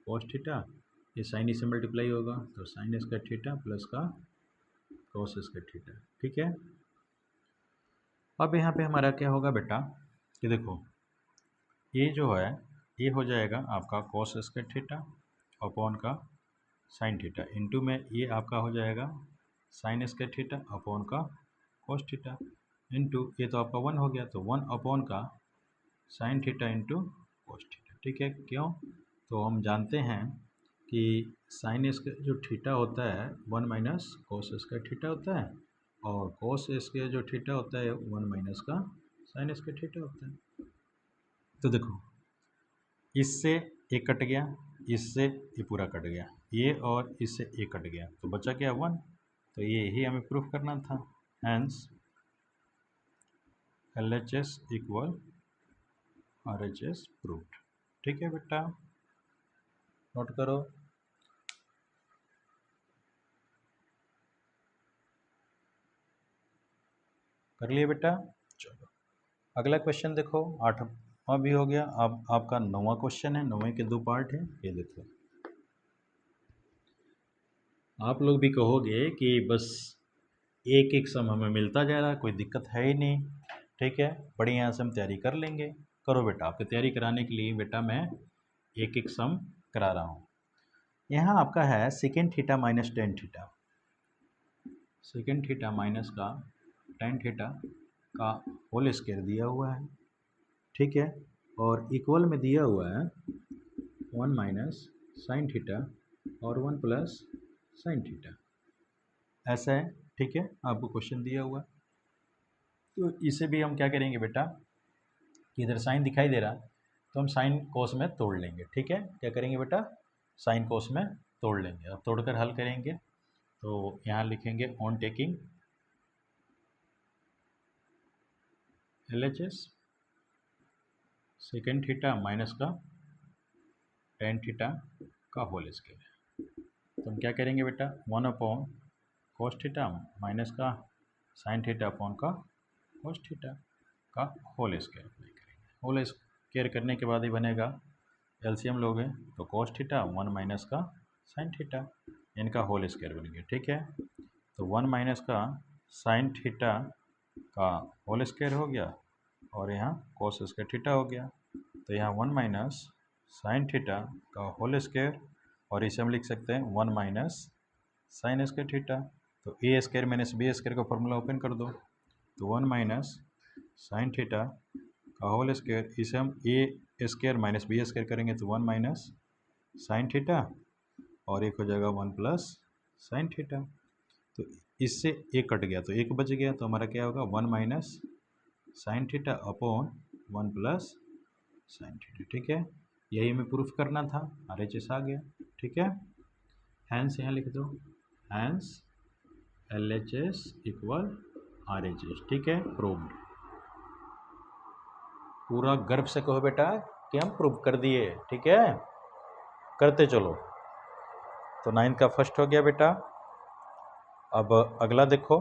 cos theta, ये साइन इससे मल्टीप्लाई होगा तो साइन स्क्वायर थीटा प्लस का कोस स्क्वायर थीटा। ठीक है, अब यहाँ पे हमारा क्या होगा बेटा कि देखो ये जो है ये हो जाएगा आपका कोस स्क्वायर थीटा अपॉन का साइन थीटा इंटू में ये आपका हो जाएगा साइन स्क्वायर थीटा अपॉन का कोस थीटा इंटू ये तो आपका 1 हो गया तो 1 अपॉन का sine theta into cos theta. ठीक है, क्यों? तो हम जानते हैं कि साइन स्क्वायर जो थीटा होता है 1 माइनस कोस स्क्वायर थीटा होता है और कोस स्क्वायर जो थीटा होता है 1 माइनस का साइन स्क्वायर थीटा होता है। तो देखो इससे ये कट गया, इससे ये पूरा कट गया, ये और इससे ये कट गया तो बचा क्या 1, तो ये ही हमें प्रूफ करना था। Hence LHS equal RHS proofed. ठीक है बेटा, नोट करो। कर लिए बेटा? चलो अगला क्वेश्चन देखो, 8वां भी हो गया। अब आपका 9वां क्वेश्चन है, 9वें के 2 पार्ट है। ये देखो आप लोग भी कहोगे कि बस एक एक सम हमें मिलता जा रहा है, कोई दिक्कत है ही नहीं। ठीक है, बढ़िया से हम तैयारी कर लेंगे। करो बेटा, आपकी तैयारी कराने के लिए बेटा मैं एक एक सम करा रहा हूँ। यहाँ आपका है second theta minus tan theta, second theta minus का टेन थीटा का होल स्क्वायर दिया हुआ है। ठीक है, और इक्वल में दिया हुआ है 1 माइनस साइन थीटा और 1 प्लस साइन थीटा, ऐसा है। ठीक है, आपको क्वेश्चन दिया हुआ है तो इसे भी हम क्या करेंगे बेटा कि इधर साइन दिखाई दे रहा तो हम साइन कोस में तोड़ लेंगे। ठीक है, क्या करेंगे बेटा, साइन कोस में तोड़ लेंगे। अब तोड़कर हल करेंगे तो यहाँ लिखेंगे on taking LHS second theta minus का टेन थीटा का होल स्क्वायर। तो हम क्या करेंगे बेटा 1 अपॉन कोस थीटा माइनस का साइन थीटा अपॉन का कोस थीटा का होल स्क्वायर अप्लाई करेंगे। होल स्क्वायर करने के बाद ही बनेगा, एलसीएम लोगे तो कोस थीटा 1 माइनस का साइन थीटा, इनका होल स्क्वायर बन गया। ठीक है, तो 1 माइनस का साइन थीटा का होल स्क्वायर हो गया और यहाँ कोस स्क्वायर थीटा हो गया। तो यहाँ 1 माइनस साइन थीटा का होल स्क्वायर और इसे हम लिख सकते हैं 1 माइनस साइन स्क्वायर थीटा। तो ए स्क्वायर माइनस बी स्क्वायर का फॉर्मूला ओपन कर दो तो 1 माइनस साइन थीटा का होल स्क्वायर, इसे हम ए स्क्वायर माइनस बी स्क्वायर करेंगे तो 1 माइनस साइन थीटा और एक हो जाएगा 1 प्लस साइन थीटा। तो इससे एक कट गया तो एक बच गया तो हमारा क्या होगा 1 minus sign theta upon 1 plus sine theta. ठीक है, यही हमें प्रूफ करना था, RHS आ गया। ठीक है, हैंस यहाँ लिख दो, हैंस LHS इक्वल RHS। ठीक है, प्रूव्ड। पूरा गर्व से कहो बेटा कि हम प्रूव कर दिए। ठीक है, करते चलो। तो 9th का फर्स्ट हो गया बेटा। अब अगला देखो,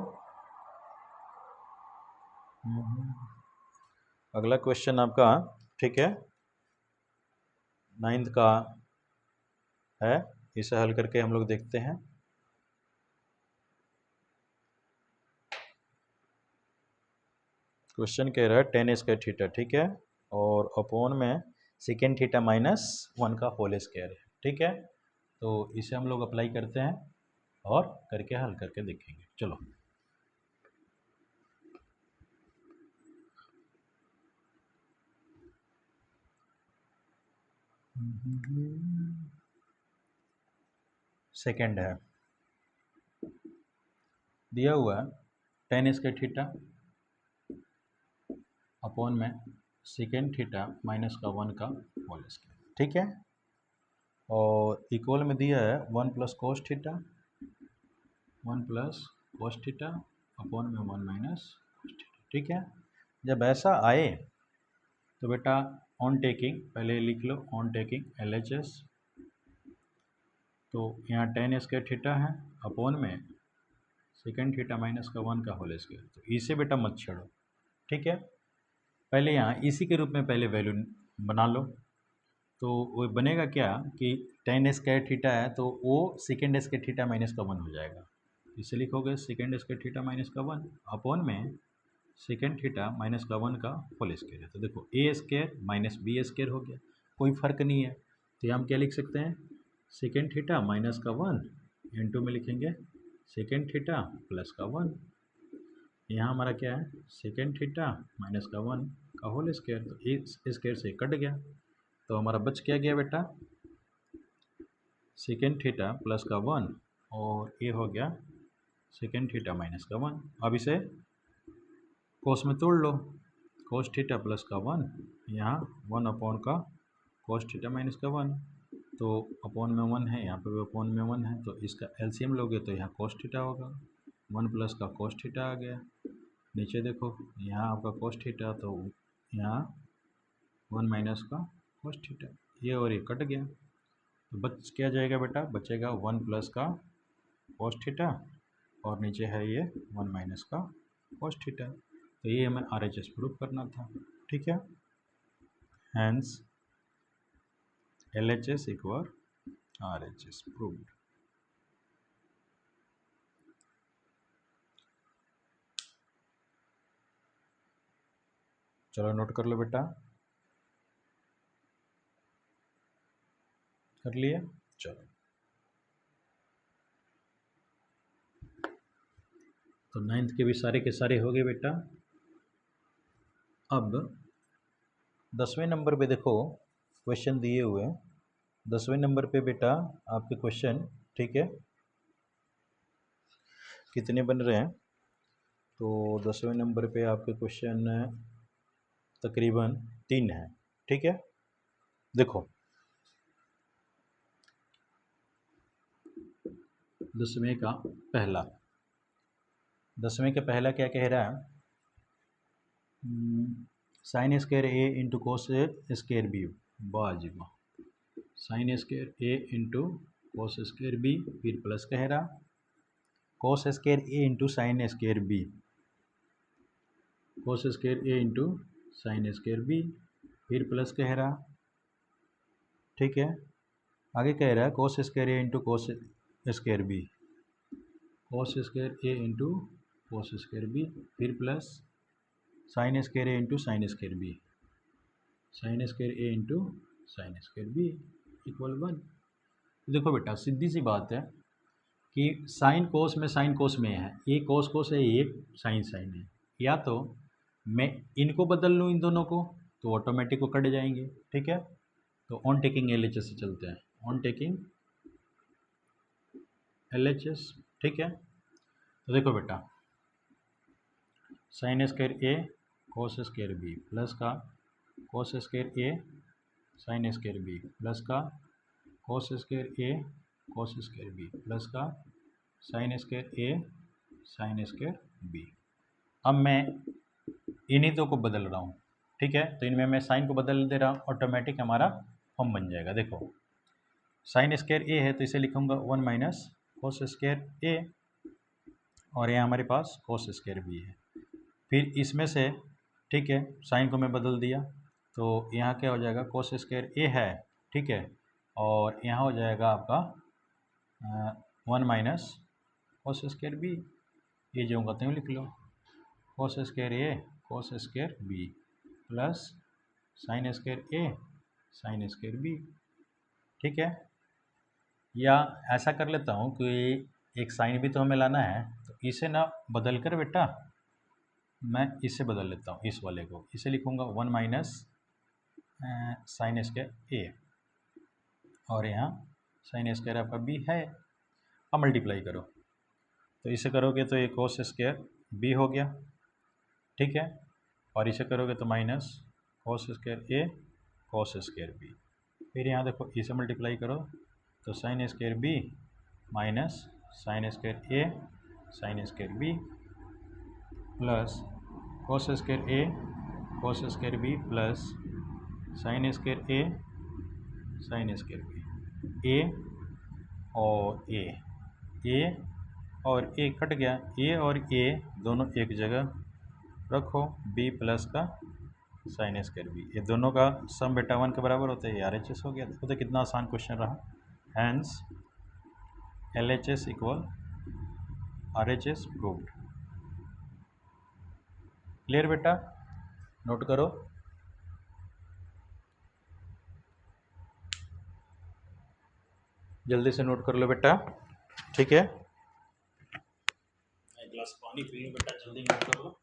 अगला क्वेश्चन आपका, ठीक है, 9th का है, इसे हल करके हम लोग देखते हैं। क्वेश्चन कह रहा है टेन स्क्वायर थीटा। ठीक है, और अपॉन में सेकेंड थीटा माइनस 1 का होल स्क्वायर है। ठीक है, तो इसे हम लोग अप्लाई करते हैं और करके हल करके देखेंगे। चलो सेकेंड है, दिया हुआ है टेन स्क्वायर थीटा अपॉन में सेकेंड थीटा माइनस का 1 का होल स्क्वायर। ठीक है, और इक्वल में दिया है 1 plus cos theta, 1 plus cos theta upon में 1 माइनस कोस थीटा। ठीक है, जब ऐसा आए तो बेटा ऑन टेकिंग, पहले लिख लो ऑन टेकिंग LHS, तो यहाँ टेन स्क्वायर थीटा है अपॉन में सेकेंड थीटा माइनस का 1 का होल स्क्वायर। तो इसे बेटा मत छेड़ो, ठीक है। पहले यहाँ इसी के रूप में पहले वैल्यू बना लो, तो वो बनेगा क्या कि टेन स्क्वायर थीटा है तो वो सेकेंड स्क्वायर थीटा माइनस का 1 हो जाएगा। इसे लिखोगे सेकेंड स्क्वायर थीटा माइनस का 1 अपॉन में सेकेंड थीटा माइनस का 1 का होल स्क्वायर है। तो देखो ए स्क्वायर माइनस बी स्क्वायर हो गया, कोई फर्क नहीं है। तो हम क्या लिख सकते हैं, सेकेंड थीटा माइनस का 1 इंटू में लिखेंगे सेकेंड थीटा प्लस का 1। यहाँ हमारा क्या है, सेकेंड थीटा माइनस का 1 का होल स्क्वायर। तो इस स्क्वायर से कट गया, तो हमारा बच क्या गया बेटा, सेकेंड थीटा प्लस का 1 और ये हो गया सेकेंड थीटा माइनस का 1। अब इसे कोस में तोड़ लो, कोस थीटा प्लस का 1, यहाँ 1 अपॉन का कोस थीटा माइनस का 1, तो अपॉन में 1 है, यहाँ पे भी अपॉन में 1 है, तो इसका एलसीएम लोगे तो यहाँ कोस थीटा होगा, 1 प्लस का कोस थीटा आ गया। नीचे देखो यहाँ आपका कोस थीटा, तो यहाँ 1 माइनस का कोस थीटा, ये और ये कट गया, तो बच क्या जाएगा बेटा, बचेगा 1 प्लस का कोस थीटा और नीचे है ये 1 माइनस का कोस थीटा। तो ये हमें RHS प्रूफ करना था, ठीक है। Hence LHS equal RHS proved. चलो नोट कर लो बेटा, कर लिए। चलो तो 9th के भी सारे हो गए बेटा। अब 10वें नंबर पे देखो क्वेश्चन दिए हुए हैं। 10वें नंबर पे बेटा आपके क्वेश्चन, ठीक है, कितने बन रहे हैं, तो 10वें नंबर पे आपके क्वेश्चन तकरीबन 3 हैं, ठीक है। देखो 10वें का पहला, 10वें का पहला क्या कह रहा है, sine square A into cos square B, बाजीबा sine square A into cos square B, फिर प्लस कह रहा cos square A into sine square B, cos square A into sine square B, फिर प्लस कह रहा, ठीक है। आगे कह रहा है cos square A into cos square B, cos square A into cos square B, फिर plus sine square A into sine square B, sign square A into sine square B equal 1। देखो बेटा सीधी सी बात है कि साइन कोस में है, ये कोस कोस है, ये साइन साइन है, या तो मैं इनको बदल लूँ इन दोनों को तो ऑटोमेटिक वो कट जाएंगे, ठीक है। तो ऑन टेकिंग LHS से चलते हैं, ऑन टेकिंग LHS, ठीक है। तो देखो बेटा sign square A cos square B plus का cos square A sine square B plus का cos square A cos square B plus का sign square A sine square B. अब मैं इन्हीं दो को बदल रहा हूँ, ठीक है। तो इनमें मैं साइन को बदल दे रहा हूँ, ऑटोमेटिक हमारा फॉर्म बन जाएगा। देखो साइन स्क्वायर ए है तो इसे लिखूँगा 1 माइनस कोस स्क्वायर ए, और यहाँ हमारे पास कोस स्क्वायर बी है। फिर इसमें से, ठीक है, साइन को मैं बदल दिया तो यहाँ क्या हो जाएगा, कोस स्क्वायर ए है, ठीक है, और यहाँ हो जाएगा आपका 1 माइनस कोस स्क्वायर बी, ये जो होगा तो लिख लो cos square A cos square B plus sine square A sine square B, ठीक है। या ऐसा कर लेता हूँ कि एक साइन भी तो हमें लाना है, तो इसे ना बदल कर बेटा मैं इसे बदल लेता हूँ, इस वाले को, इसे लिखूँगा 1 माइनस साइन स्क्वायर ए, और यहाँ साइन स्क्वायर आपका बी है। अब मल्टीप्लाई करो, तो इसे करोगे तो ये कोस स्क्वायर बी हो गया, ठीक है, और इसे करोगे तो minus cos square A cos square B. फिर यहाँ देखो इसे मल्टीप्लाई करो तो sine square B minus sine square A sine square B plus cos square A cos square B plus sine square A sine square B, A और A cut गया, ए और ए दोनों एक जगह रखो, बी प्लस का साइन स्क्वायर बी, ये दोनों का सम बेटा 1 के बराबर होता है, ये आर एच एस हो गया। देखो तो कितना आसान क्वेश्चन रहा। Hence L H S equal R H S proved. Clear बेटा, नोट करो। जल्दी से नोट कर लो बेटा, ठीक है। एक गिलास पानी पी लो बेटा, जल्दी नोट कर लो।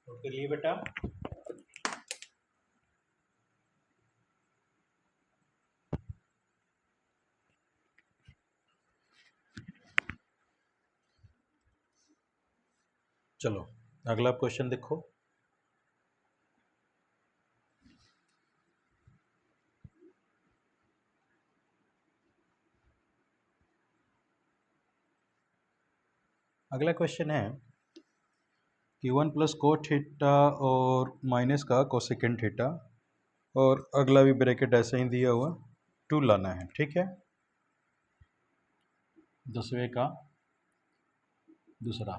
नोट कर लिए बेटा। चलो अगला क्वेश्चन देखो। अगला क्वेश्चन है कि 1 प्लस कोट थीटा और माइनस का कोसेकेंड थीटा, और अगला भी ब्रैकेट ऐसे ही दिया हुआ 2 लाना है, ठीक है। 10वें का दूसरा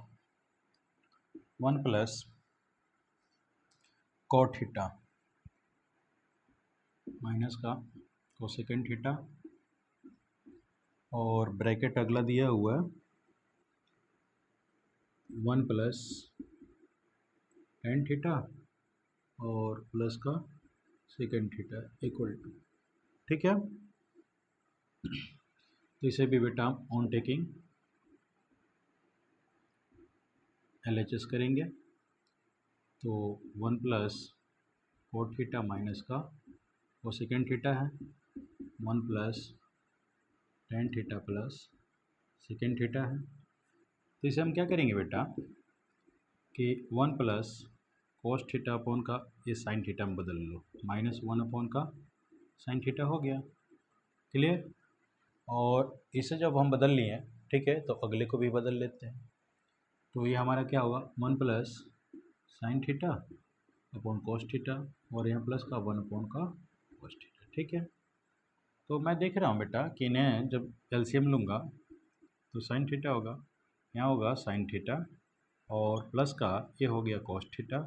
1 प्लस कोट थीटा माइनस का कोसेकेंड थीटा, और ब्रैकेट अगला दिया हुआ है 1 प्लस टेन थीटा और प्लस का सेकेंड थीटा इक्वल टू, ठीक है। तो इसे भी बेटा on taking L H S करेंगे। तो 1 प्लस कोट थीटा माइनस का वो सेकेंड थीटा है, 1 plus tan theta plus second theta है। तो इसे हम क्या करेंगे बेटा कि 1 प्लस कोस थीटा अपॉन का ये साइन थीटा में बदल लो, -1 अपॉन का साइन थीटा हो गया। क्लियर। और इसे जब हम बदल लिए, ठीक है, तो अगले को भी बदल लेते हैं। तो ये हमारा क्या होगा 1 प्लस साइन थीटा अपॉन कोस थीटा, और यहाँ प्लस का 1 अपॉन का कोस थीटा, ठीक है। तो मैं देख रहा हूँ बेटा कि इन्हें जब एलसीएम लूँगा तो साइन थीटा होगा, यहाँ होगा साइन थीटा, और प्लस का ये हो गया कोस थीटा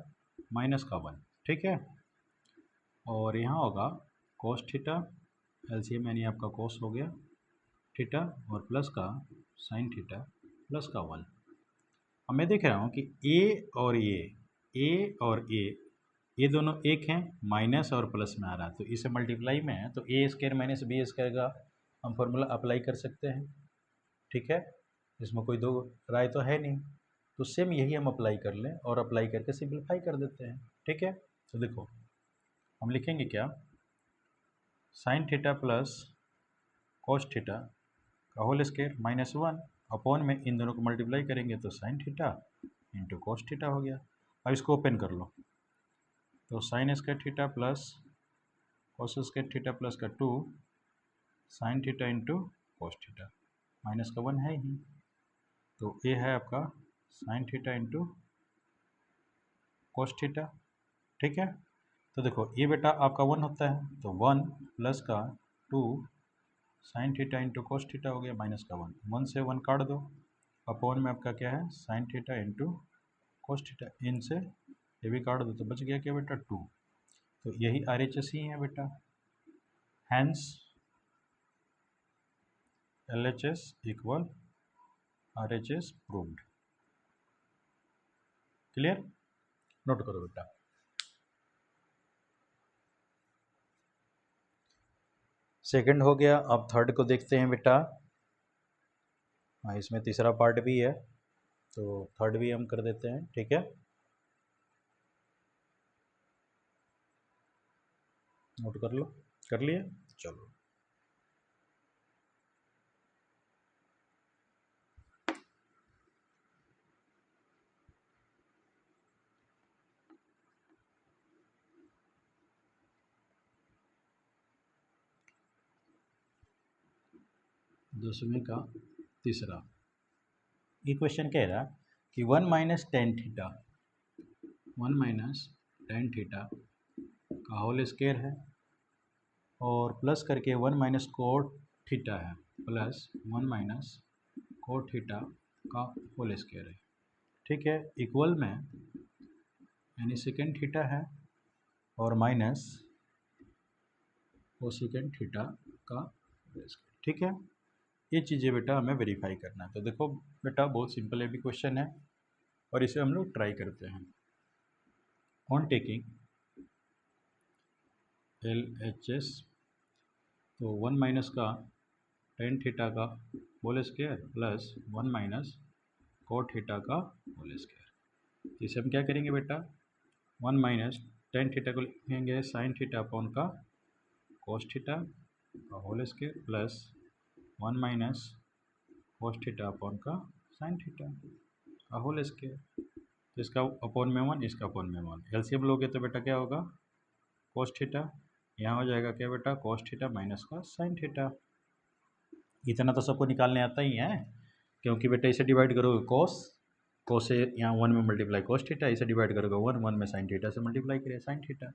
माइनस का 1, ठीक है। और यहाँ होगा कोस थीटा, एलसीएम यानी आपका कोस हो गया थीटा, और प्लस का साइन थीटा प्लस का 1। अब मैं देख रहा हूँ कि ए और ये दोनों एक हैं, माइनस और प्लस में आ रहा है, तो इसे मल्टीप्लाई में है, तो ए स्क्वायर माइनस बी स्क्वायर का हम फॉर्मूला अप्लाई कर सकते हैं, ठीक है। इसमें कोई दो राय तो है नहीं, तो सेम यही हम अप्लाई कर लें और अप्लाई करके सिंपलीफाई कर देते हैं, ठीक है। तो देखो हम लिखेंगे क्या, sine theta plus cos theta का होल स्क्वायर -1 अपॉन में इन दोनों को मल्टीप्लाई करेंगे तो sign theta into cos theta हो गया। अब इसको ओपन कर लो, तो sine square theta plus cos square theta plus का 2 sine theta into cos theta, minus का 1 है ही, तो ये है आपका sign theta into cos theta, ठीक है। तो देखो ये बेटा आपका 1 होता है, तो 1 प्लस का 2 sine theta into cos theta हो गया माइनस का 1, 1 से 1 काट दो, अपॉन में आपका क्या है sine theta into cos theta, इनसे ये भी काट दो, तो बच गया क्या बेटा 2। तो यही आर एच एस ही है बेटा, hence L H S equal R H S proved. Clear, note करो बेटा। सेकंड हो गया, अब थर्ड को देखते हैं बेटा। हाँ, इसमें तीसरा पार्ट भी है, तो थर्ड भी हम कर देते हैं, ठीक है। नोट कर लो, कर लिए, चलो। दसवीं का तीसरा, ये क्वेश्चन कह रहा कि 1 minus tan theta, 1 minus ten theta का होल स्क्वायर है और प्लस करके 1 माइनस कोट थीटा है, प्लस 1 माइनस कोट थीटा का होल स्क्वायर है, ठीक है। इक्वल में यानी सेकेंड थीटा है और माइनस कोसेकेंड थीटा का होल स्क्वायर, ठीक है। ये चीज़ें बेटा हमें वेरीफाई करना है। तो देखो बेटा बहुत सिंपल है भी क्वेश्चन है और इसे हम लोग ट्राई करते हैं। ऑन टेकिंग LHS, तो 1 माइनस का टेन थीटा का whole square plus 1 minus cot theta का होल स्क्वायर, इसे हम क्या करेंगे बेटा, 1 माइनस टेन थीटा को लिखेंगे साइन थीटा अपॉन का कोस थीटा का whole square plus 1 minus cos theta upon का साइन थीटा का होल स्क्वायर। तो इसका अपॉन में 1, इसका अपॉन में 1, एलसीएम लोगे तो बेटा क्या होगा, कोस थीटा, यहाँ हो जाएगा क्या बेटा, कोस थीटा माइनस का साइन थीटा। इतना तो सबको निकालने आता ही है, क्योंकि बेटा इसे डिवाइड करोगे कोस से यहाँ 1 में मल्टीप्लाई कोस थीटा, इसे डिवाइड करोगे 1 में साइन थीटा से मल्टीप्लाई करिए साइन थीटा।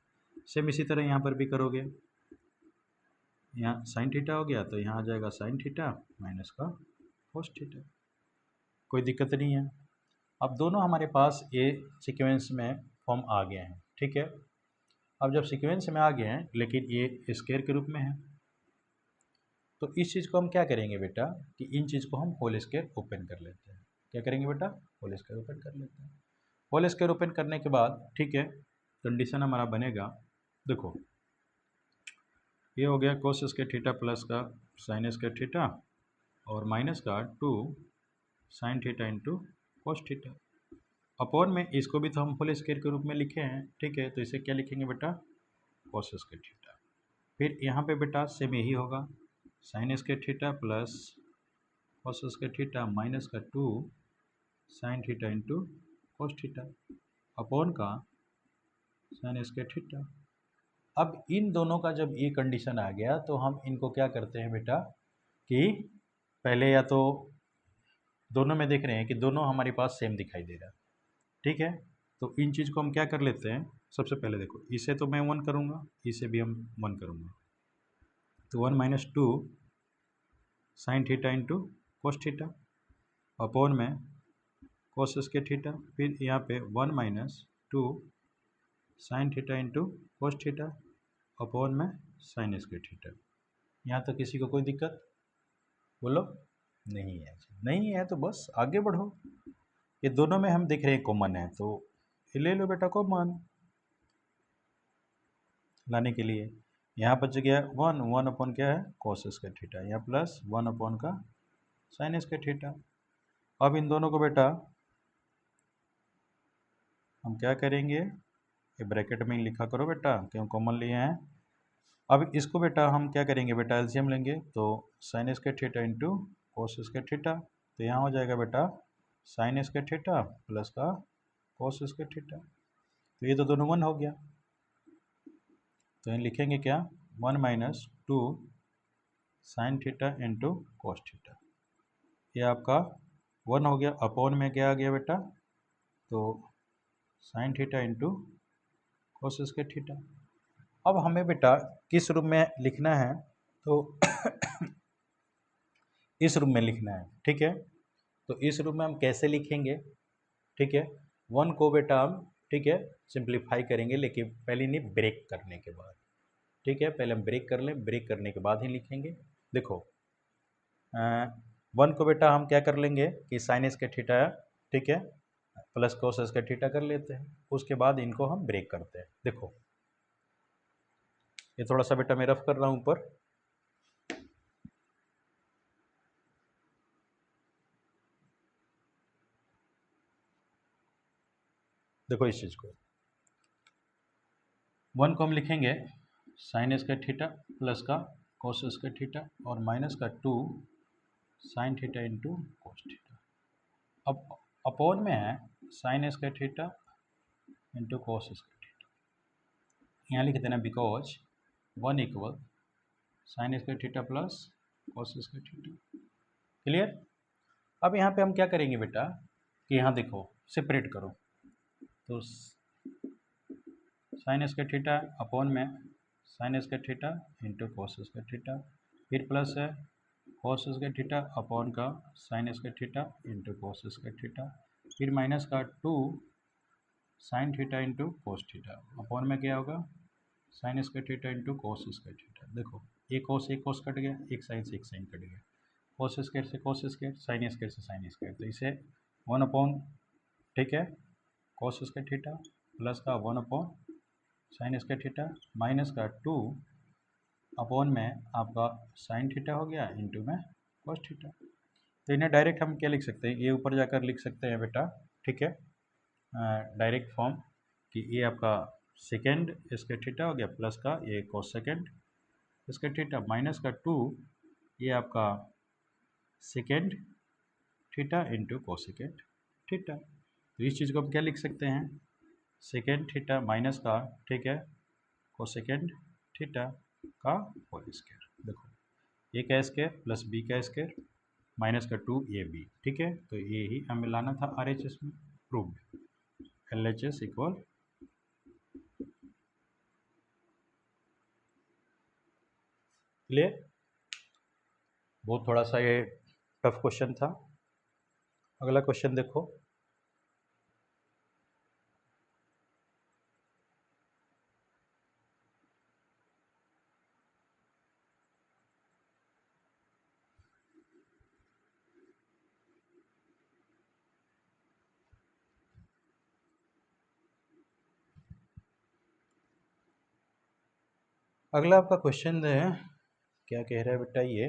सेम इसी तरह यहाँ पर भी करोगे, यहाँ साइन थीटा हो गया तो यहाँ आ जाएगा साइन थीटा माइनस का कोस थीटा, कोई दिक्कत नहीं है। अब दोनों हमारे पास ये सीक्वेंस में फॉर्म आ गए हैं, ठीक है। अब जब सीक्वेंस में आ गए हैं लेकिन ये स्क्वायर के रूप में है, तो इस चीज़ को हम क्या करेंगे बेटा कि इन चीज़ को हम होल स्क्वायर ओपन कर लेते हैं। क्या करेंगे बेटा, होल स्क्वायर ओपन कर लेते हैं। होल स्क्वायर ओपन करने के बाद ठीक है, कंडीशन हमारा बनेगा, देखो ये हो गया कोस स्क्वायर थीटा प्लस का साइन स्क्वायर थीटा और माइनस का 2 sine theta into cos theta. Upon में इसको भी तो हम होल स्क्वायर के रूप में लिखे हैं, ठीक है। तो इसे क्या लिखेंगे बेटा, कोस स्क्वायर थीटा। फिर यहाँ पे बेटा सेम यही होगा, sign square theta plus cos square theta minus का 2 sine theta into cos theta upon का साइन स्क्वायर थीटा। अब इन दोनों का जब ये कंडीशन आ गया तो हम इनको क्या करते हैं बेटा कि पहले या तो दोनों में देख रहे हैं कि दोनों हमारे पास सेम दिखाई दे रहा है, ठीक है। तो इन चीज़ को हम क्या कर लेते हैं, सबसे पहले देखो इसे तो मैं 1 करूँगा, इसे भी हम 1 करूँगा, तो 1 minus 2 sine theta into cos theta upon में कोस स्क्वायर थीटा, फिर यहाँ पे 1 minus 2 sine theta into cos theta upon में साइन स्क्वायर थीटा। यहाँ तो किसी को कोई दिक्कत बोलो नहीं है, नहीं है तो बस आगे बढ़ो। ये दोनों में हम देख रहे हैं कॉमन है, तो ये ले लो बेटा कॉमन लाने के लिए। यहाँ बच गया 1 अपॉन क्या है कोस स्क्वायर थीटा, यहाँ प्लस 1 अपॉन का साइन स्क्वायर थीटा। अब इन दोनों को बेटा हम क्या करेंगे, ये ब्रैकेट में लिखा करो बेटा क्यों कॉमन लिए हैं। अब इसको बेटा हम क्या करेंगे बेटा एलसीएम लेंगे, तो sine square theta into cos square theta, तो यहाँ हो जाएगा बेटा साइन स्क्वायर थीटा प्लस का कोस स्क्वायर थीटा, तो ये तो दोनों 1 हो गया। तो यहाँ लिखेंगे क्या 1 minus 2 sine theta into cos theta, ये आपका 1 हो गया। अपॉन में क्या आ गया बेटा, तो sign theta into cos square theta. अब हमें बेटा किस रूप में लिखना है, तो इस रूप में लिखना है, ठीक है। तो इस रूप में हम कैसे लिखेंगे, ठीक है। 1 को बेटा हम ठीक है सिंप्लीफाई करेंगे, लेकिन पहले नहीं ब्रेक करने के बाद, ठीक है। पहले हम ब्रेक कर लें, ब्रेक करने के बाद ही लिखेंगे। देखो 1 को बेटा हम क्या कर लेंगे कि साइन स्क्वायर थीटा ठीक है प्लस कोस स्क्वायर थीटा कर लेते हैं, उसके बाद इनको हम ब्रेक करते हैं। देखो ये थोड़ा सा बेटा मैं रफ कर रहा हूँ ऊपर, देखो इस चीज़ को 1 को हम लिखेंगे साइन स्क्वायर थीटा प्लस का कोस स्क्वायर थीटा और माइनस का 2 sine theta into cos theta. अब अपॉन में है sine square theta into cos square theta. यहाँ लिख देना because 1 equal sign square theta plus cos square theta. Clear. अब यहाँ पे हम क्या करेंगे बेटा कि यहाँ देखो सेपरेट करो, तो साइन स्क्वायर थीटा अपॉन में sign square theta into cos square theta, फिर प्लस है कोस स्क्वायर थीटा अपॉन का sign square theta into cos square theta, फिर माइनस का 2 sine theta into cos theta upon में क्या होगा sign square theta into cos square theta. देखो एक कोस कट गया, एक साइन कट गया, कोस स्क्वायर से कोस स्क्वायर, साइन स्क्वायर से साइन स्क्वायर, तो इसे 1 अपॉन ठीक है कोस स्क्वायर थीटा प्लस का 1 upon sine square theta minus का 2 अपॉन में आपका साइन थीटा हो गया इंटू में कोस थीटा। तो इन्हें डायरेक्ट हम क्या लिख सकते हैं, ये ऊपर जाकर लिख सकते हैं बेटा, ठीक है, डायरेक्ट फॉर्म कि ये आपका सेकेंड स्क्वायर थीटा हो गया प्लस का ये कोस सेकेंड स्क्वायर थीटा माइनस का 2 ये आपका सेकेंड थीटा इंटू कोस सेकेंड थीटा। तो इस चीज़ को हम क्या लिख सकते हैं, सेकेंड थीटा माइनस का ठीक है कोसेकेंड थीटा का होल स्क्वायर। देखो ए का स्क्वायर प्लस बी का स्क्वायर माइनस का 2 ए बी, ठीक है, तो ये ही हमें लाना था RHS में, प्रूव्ड LHS इक्वल क्लियर। बहुत थोड़ा सा ये टफ क्वेश्चन था। अगला क्वेश्चन देखो, अगला आपका क्वेश्चन है, क्या कह रहा है बेटा ये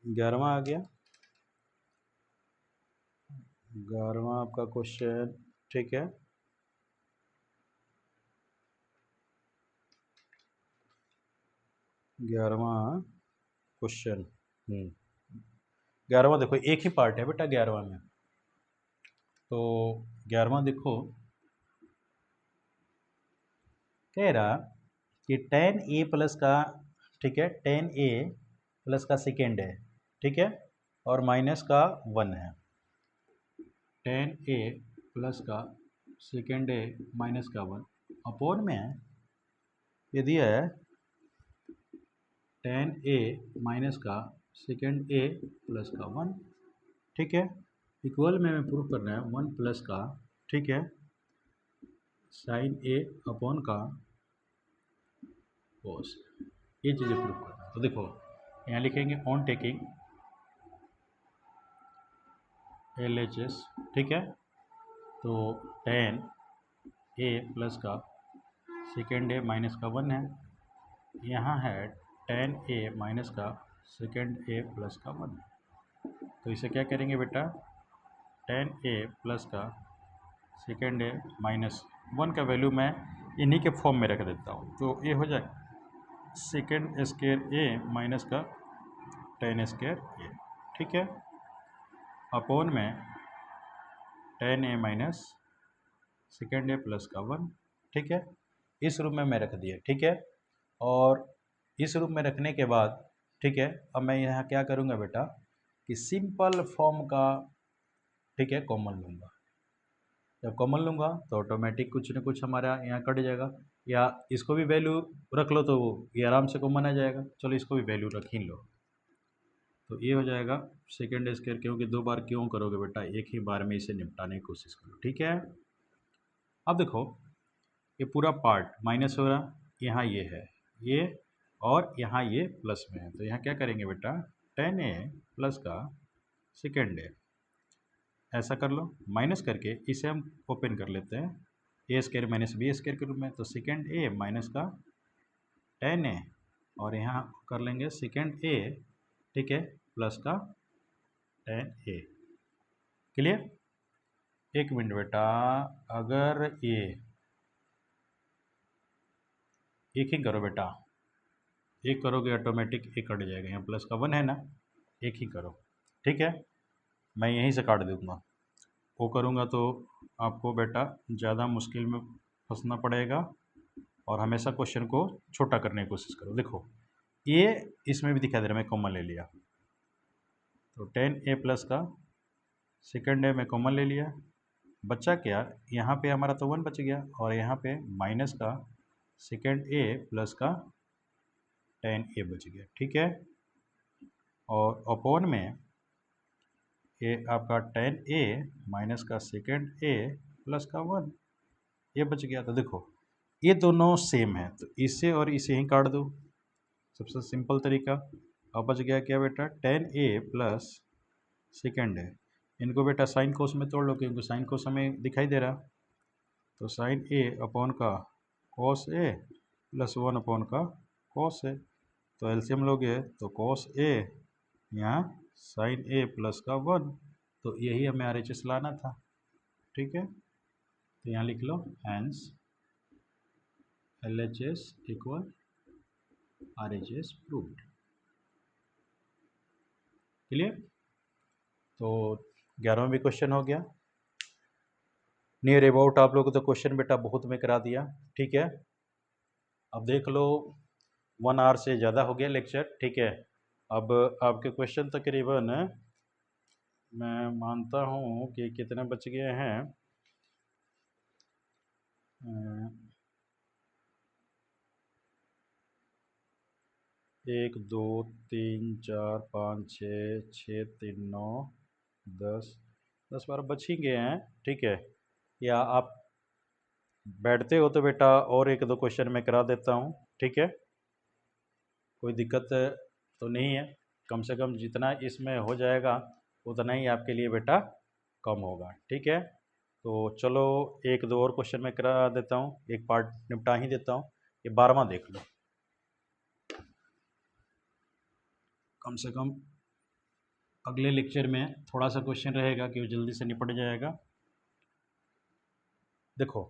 11वां आ गया, 11वां आपका क्वेश्चन, ठीक है, ग्यारहवां क्वेश्चन 11वां देखो एक ही पार्ट है बेटा 11वां में, तो 11वां देखो कह रहा कि tan a प्लस का ठीक है tan a प्लस का सेकेंड है, ठीक है, और माइनस का 1 है, tan a प्लस का सेकेंड a माइनस का 1 अपॉन में ये दिया है tan a माइनस का सेकेंड a प्लस का 1, ठीक है, इक्वल में हमें प्रूव करना है 1 प्लस का ठीक है साइन a अपॉन का कोस, ये चीज़ें प्रूव करना है। तो देखो यहाँ लिखेंगे ऑन टेकिंग LHS, ठीक है, तो tan a प्लस का सेकेंड a माइनस का 1 है, यहाँ है tan a माइनस का सेकेंड a प्लस का 1, तो इसे क्या करेंगे बेटा tan a प्लस का सेकेंड a माइनस 1 का वैल्यू मैं इन्हीं के फॉर्म में रख देता हूँ, तो ये हो जाए सेकेंड स्क्वायर a माइनस का tan स्क्वायर a, ठीक है, अपॉन में tan a minus second a plus का 1, ठीक है, इस रूप में मैं रख दिया, ठीक है, और इस रूप में रखने के बाद ठीक है अब मैं यहाँ क्या करूँगा बेटा कि सिंपल फॉर्म का ठीक है कॉमन लूँगा, जब कॉमन लूँगा तो ऑटोमेटिक कुछ न कुछ हमारा यहाँ कट जाएगा, या इसको भी वैल्यू रख लो तो ये आराम से कॉमन आ जाएगा, चलो इसको भी वैल्यू रख ही लो, तो ये हो जाएगा सेकेंड स्क्वायर, क्योंकि 2 बार क्यों करोगे बेटा, एक ही बार में इसे निपटाने की कोशिश करो, ठीक है। अब देखो ये पूरा पार्ट माइनस हो रहा, यहाँ ये है ये, और यहाँ ये प्लस में है, तो यहाँ क्या करेंगे बेटा tan a प्लस का सेकेंड a ऐसा कर लो, माइनस करके इसे हम ओपन कर लेते हैं a square minus B square के रूप में, तो सेकेंड a माइनस का tan a, और यहाँ कर लेंगे सेकेंड a ठीक है प्लस का tan a, क्लियर। एक मिनट बेटा, अगर ये एक ही करो बेटा, एक करोगे ऑटोमेटिक एक कट जाएगा, यहाँ प्लस का 1 है ना, एक ही करो, ठीक है। मैं यहीं से काट दूंगा, वो करूँगा तो आपको बेटा ज़्यादा मुश्किल में फंसना पड़ेगा, और हमेशा क्वेश्चन को छोटा करने की कोशिश करो। देखो ये इसमें भी दिखाई दे रहा है, मैं कॉमन ले लिया, तो 10a प्लस का सेकेंड ए में कॉमन ले लिया, बच्चा क्या, यहाँ पे हमारा तो 1 बच गया, और यहाँ पे माइनस का सेकेंड ए प्लस का 10a बच गया, ठीक है। और अपॉन में ये आपका 10a माइनस का सेकेंड ए प्लस का 1, ये बच गया। तो देखो ये दोनों सेम है, तो इसे और इसे ही काट दो, सबसे सिंपल तरीका। अब बच गया क्या बेटा, 10a प्लस सेकेंड है, इनको बेटा साइन कोस में तोड़ लो, क्योंकि साइन कोस हमें दिखाई दे रहा, तो साइन ए अपॉन का कॉस ए प्लस 1 अपॉन का कॉस ए, तो एलसीएम लोगे तो कॉस ए यहाँ साइन ए प्लस का 1, तो यही हमें आर एच एस लाना था, ठीक है। तो यहाँ लिख लो hence L H S equal R H S proved, clear. तो 11वां भी क्वेश्चन हो गया। नियर अबाउट आप लोगों को तो क्वेश्चन बेटा बहुत में करा दिया, ठीक है। अब देख लो 1 आवर से ज़्यादा हो गया लेक्चर, ठीक है। अब आपके क्वेश्चन तकरीबन मैं मानता हूँ कि कितने बच गए हैं, 1 2 3 4 5 6 6 3 9 10 12 बच ही गए हैं, ठीक है। या आप बैठते हो तो बेटा और 1 2 क्वेश्चन मैं करा देता हूँ, ठीक है, कोई दिक्कत तो नहीं है। कम से कम जितना इसमें हो जाएगा उतना ही आपके लिए बेटा कम होगा, ठीक है। तो चलो 1 2 और क्वेश्चन मैं करा देता हूँ, एक पार्ट निपटा ही देता हूँ। ये 12वां देख लो, कम से कम अगले लेक्चर में थोड़ा सा क्वेश्चन रहेगा कि वो जल्दी से निपट जाएगा। देखो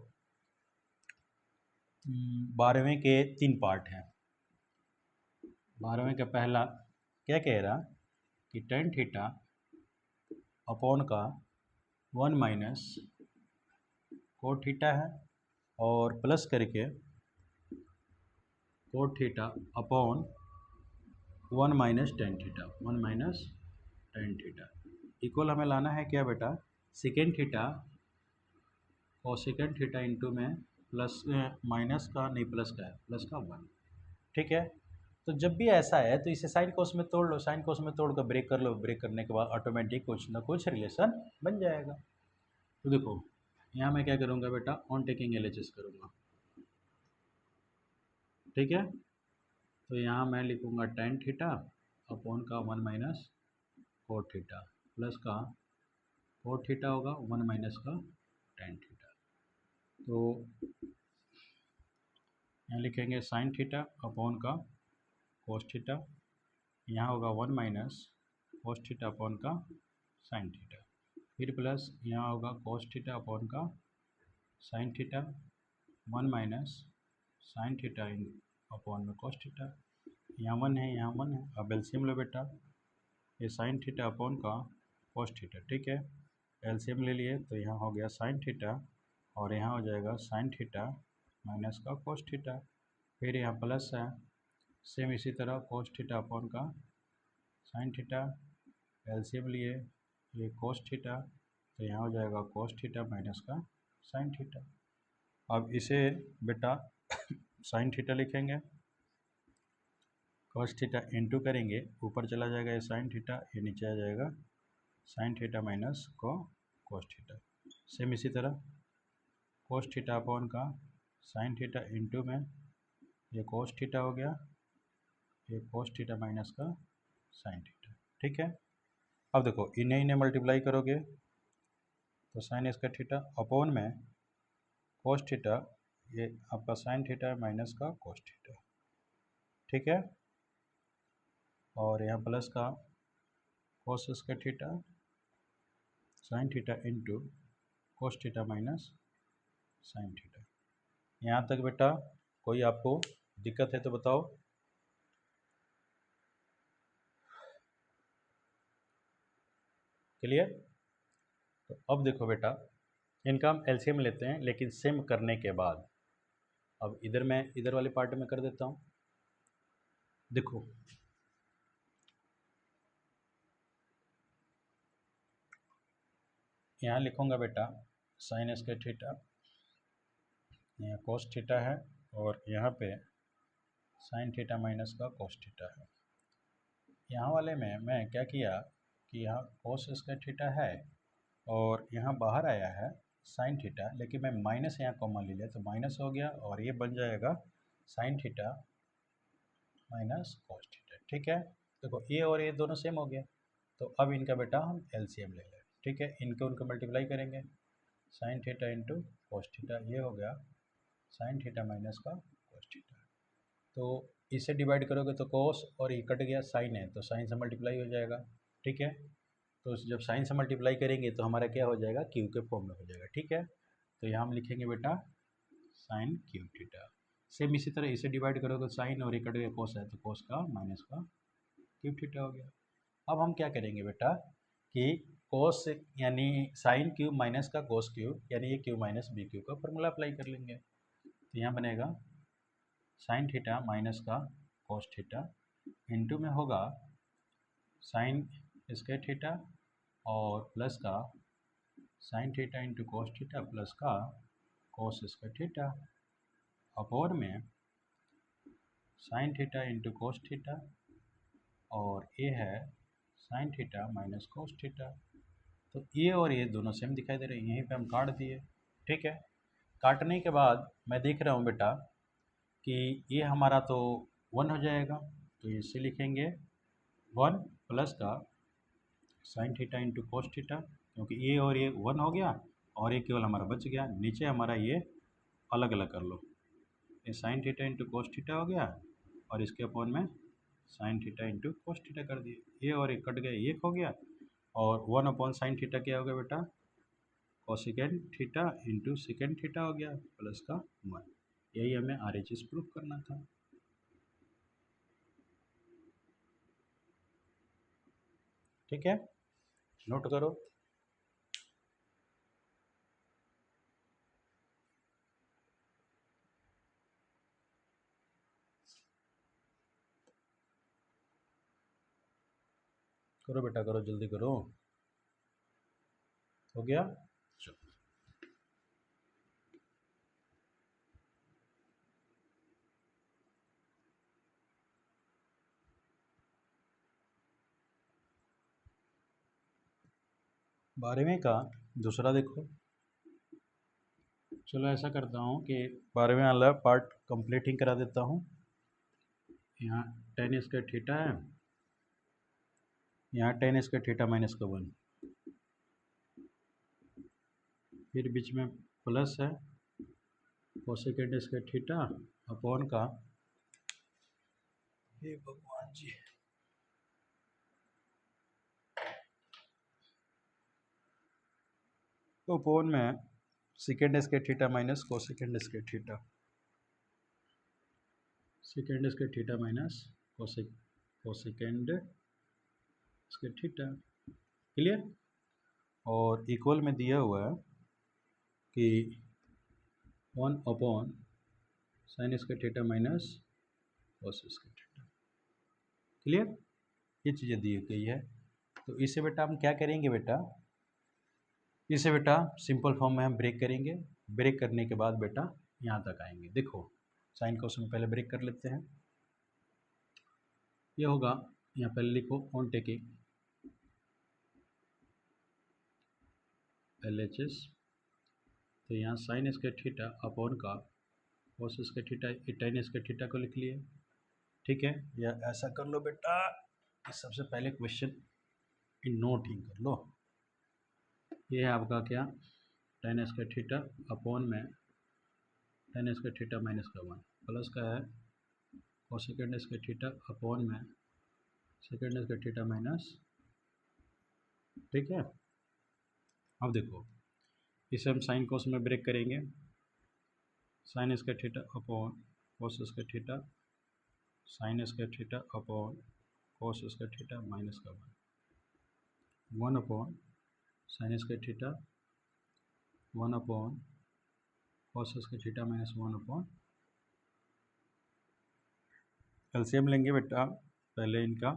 12वें के 3 पार्ट हैं। 12वें का पहला क्या कह रहा कि टेन थीटा अपॉन का 1 माइनस कोट थीटा है, और प्लस करके cot theta upon 1 minus tan theta, 1 minus tan theta equal हमें लाना है क्या बेटा, सेकेंड थीटा और सेकेंड थीटा इंटू में प्लस माइनस का नहीं प्लस का है, प्लस का 1, ठीक है। तो जब भी ऐसा है तो इसे साइन कोस में तोड़ लो, साइन कोस में तोड़ कर ब्रेक कर लो, ब्रेक करने के बाद ऑटोमेटिक कुछ ना कुछ रिलेशन बन जाएगा। तो देखो यहाँ मैं क्या करूँगा बेटा, ऑन टेकिंग एलएचएस करूँगा, ठीक है। तो यहाँ मैं लिखूँगा टेन थीटा अपॉन का 1 माइनस कोट थीटा प्लस का कोट थीटा होगा 1 माइनस का टेन थीटा। तो यहाँ लिखेंगे साइन थीटा अपॉन का कोस थीटा, यहाँ होगा 1 माइनस कोस थीटा अपॉन का साइन थीटा, फिर प्लस यहाँ होगा कोस थीटा अपॉन का sine theta, 1 minus sign theta upon में कोस थीटा, यहाँ 1 है यहाँ 1 है। अब एलसीएम लो बेटा, ये साइन थीटा अपॉन का कोस थीटा, ठीक है। एलसीएम ले लिए तो यहाँ हो गया साइन थीटा, और यहाँ हो जाएगा साइन थीटा माइनस का कोस थीटा, फिर यहाँ प्लस है, सेम इसी तरह कोस थीटा अपॉन का साइन थीटा, एलसीएम लिए ये कोस थीटा, तो यहाँ हो जाएगा कोस थीटा माइनस का साइन थीटा। अब इसे बेटा साइन थीटा लिखेंगे, कोस थीटा इंटू करेंगे, ऊपर चला जाएगा ये साइन थीटा, ये नीचे आ जाएगा साइन थीटा माइनस को कोस थीटा, सेम इसी तरह कोस थीटा अपॉन का साइन थीटा इंटू में ये कोस थीटा हो गया, ये कोस थीटा माइनस का साइन थीटा, ठीक है। अब देखो इन्हें इन्हें मल्टीप्लाई करोगे तो साइन स्क्वायर थीटा अपॉन में कोस थीटा, ये आपका साइन थीटा माइनस का कोस थीटा, ठीक है। और यहाँ प्लस का cos square theta sine theta into cos theta minus sine theta. यहाँ तक बेटा कोई आपको दिक्कत है तो बताओ। क्लियर? तो अब देखो बेटा, इनका हम एलसीएम लेते हैं, लेकिन सेम करने के बाद अब इधर मैं इधर वाले पार्ट में कर देता हूँ। देखो यहाँ लिखूंगा बेटा साइन स्क्वायर थीटा, यहाँ कोस थीटा है, और यहाँ पे साइन थीटा माइनस का कोस थीटा है। यहाँ वाले में मैं क्या किया कि यहाँ कोस स्क्वायर थीटा है और यहाँ बाहर आया है साइन थीटा, लेकिन मैं माइनस यहाँ कॉमन ले लिया तो माइनस हो गया, और ये बन जाएगा sine theta minus cos theta. ठीक है, देखो ये और ये दोनों सेम हो गया। तो अब इनका बेटा हम एलसीएम ले लें। ठीक है, इनको उनको मल्टीप्लाई करेंगे, sign theta into cos theta, ये हो गया साइन थीटा माइनस का कोस थीटा। तो इसे डिवाइड करोगे तो कोस, और ये कट गया साइन है तो साइन से मल्टीप्लाई हो जाएगा। ठीक है, तो जब साइन से मल्टीप्लाई करेंगे तो हमारा क्या हो जाएगा, क्यू के फॉर्म में हो जाएगा। ठीक है, तो यहाँ हम लिखेंगे बेटा साइन क्यू थीटा। सेम इसी तरह इसे डिवाइड करोगे तो साइन, और ये कट गया कोस है तो कोस का माइनस का क्यू थीटा हो गया। अब हम क्या करेंगे बेटा कि कोस यानी साइन क्यू माइनस का कोस क्यू, यानी ये क्यू माइनस बी क्यू का फॉर्मूला अप्लाई कर लेंगे। तो यहाँ बनेगा साइन थीटा माइनस का कोस थीटा इंटू में होगा साइन स्क्वायर थीटा और प्लस का sine theta into cos theta plus का कोस स्क्वायर थीटा अपॉन में sine theta into cos theta, और ये है sine theta minus cos theta. तो ये और ये दोनों सेम दिखाई दे रहे हैं, यहीं पे हम काट दिए। ठीक है, काटने के बाद मैं देख रहा हूँ बेटा कि ये हमारा तो 1 हो जाएगा, तो इसे लिखेंगे 1 प्लस का sine theta into cos theta, क्योंकि ये और ये 1 हो गया और ये केवल हमारा बच गया। नीचे हमारा ये अलग अलग कर लो, ये sign theta into cos theta हो गया, और इसके अपॉन में sine theta into cos theta कर दिए। ये और ये कट गया, ये हो गया, और 1 अपॉन साइन थीटा क्या हो गया बेटा, cosecant theta into second theta हो गया प्लस का 1। यही हमें RHS प्रूफ करना था। ठीक है, नोट करो। करो बेटा करो, जल्दी करो। हो गया, चलो। बारहवीं का दूसरा देखो। चलो ऐसा करता हूँ कि 12वें वाला पार्ट कंप्लीट ही करा देता हूँ। यहाँ टेन स्क्वायर थीटा है, यहाँ टेन स्क्वायर थीटा माइनस का 1, फिर बीच में प्लस है कोसेकेंड स्क्वायर थीटा अपॉन का, हे भगवान जी, तो अपॉन में second square theta minus cosecant square theta, second square theta minus cosecant square theta. Clear? और इक्वल में दिया हुआ है कि 1 upon sine square theta minus cos square theta. Clear? ये चीज़ें दी गई है। तो इसे बेटा हम क्या करेंगे बेटा, इसे बेटा सिंपल फॉर्म में हम ब्रेक करेंगे। ब्रेक करने के बाद बेटा यहाँ तक आएंगे। देखो साइन कोस में पहले ब्रेक कर लेते हैं। ये होगा, यहाँ पहले लिखो ऑन टेकिंग LHS, तो यहाँ साइन स्क्वायर थीटा अपॉन का cos square theta, ten square theta को लिख लिए। ठीक है, या ऐसा कर लो बेटा कि सबसे पहले क्वेश्चन इन नोट ही कर लो। ये है आपका क्या, टेन स्क्वायर थीटा अपॉन में टेन स्क्वायर थीटा माइनस का 1 प्लस का है कोसेकेंड स्क्वायर थीटा अपॉन में सेकेंड स्क्वायर थीटा माइनस। ठीक है, अब देखो इसे हम साइन कोस में ब्रेक करेंगे, साइन स्क्वायर थीटा अपॉन कोस square theta, sign square theta upon कोस स्क्वायर थीटा माइनस का 1 upon sine square theta 1 upon कोस square theta minus 1 upon, LCM लेंगे बेटा पहले इनका,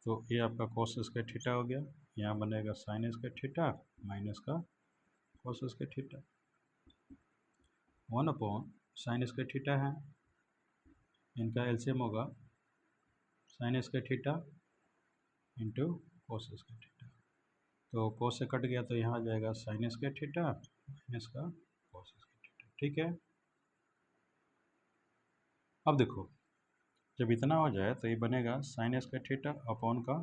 तो ये आपका कोस स्क्वायर थीटा हो गया, यहाँ बनेगा साइन स्क्वायर थीटा माइनस का cos square theta, 1 upon sine square theta है, इनका एलसीएम होगा sign square theta into cos square theta, तो कोस से कट गया तो यहाँ आ जाएगा साइन स्क्वायर थीटा माइनस का कोस स्क्वायर थीटा। ठीक है, अब देखो जब इतना हो जाए तो ये बनेगा साइन स्क्वायर थीटा अपॉन का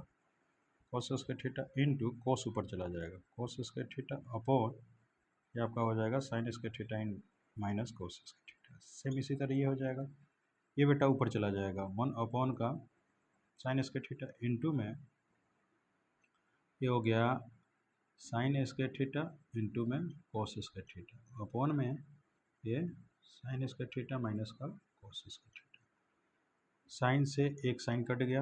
कोस स्क्वायर थीटा इंटू कोस ऊपर चला जाएगा, कोस स्क्वायर थीटा अपॉन ये आपका हो जाएगा sine square theta in minus cos square theta. Same इसी तरह ये हो जाएगा, ये बेटा ऊपर चला जाएगा 1 अपॉन का साइन स्क्वायर थीटा इंटू में ये हो गया साइन स्क्वायर थीटा इंटू में कोस स्क्वायर थीटा अपॉन में ये साइन स्क्वायर थीटा माइनस का कोस स्क्वायर थीटा। साइन से एक साइन कट गया,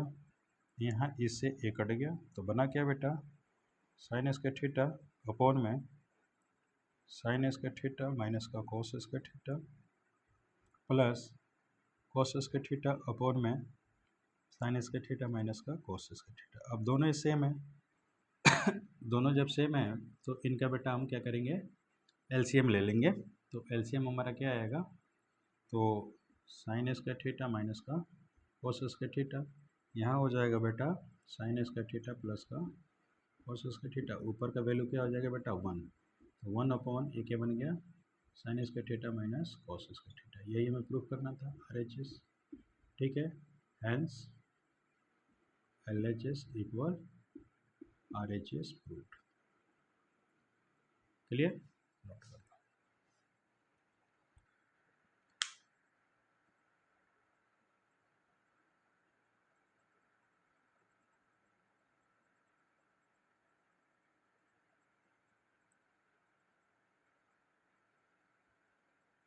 यहाँ इससे एक कट गया, तो बना क्या बेटा साइन स्क्वायर थीटा अपॉन में साइन स्क्वायर थीटा माइनस का cos square theta plus cos square theta upon में साइन स्क्वायर थीटा माइनस का कोस स्क्वायर थीटा। अब दोनों ही सेम है दोनों जब सेम है तो इनका बेटा हम क्या करेंगे एलसीएम ले लेंगे, तो एलसीएम हमारा क्या आएगा, तो साइन स्क्वायर थीटा माइनस का कोस स्क्वायर थीटा, यहाँ हो जाएगा बेटा साइन स्क्वायर थीटा प्लस का कोस स्क्वायर थीटा, ऊपर का वैल्यू क्या हो जाएगा बेटा 1, तो 1 अपॉन ए क्या बन गया sine square theta minus cos square theta, यही हमें प्रूफ करना था RHS। ठीक है, hence LHS equal RHS proof. Clear,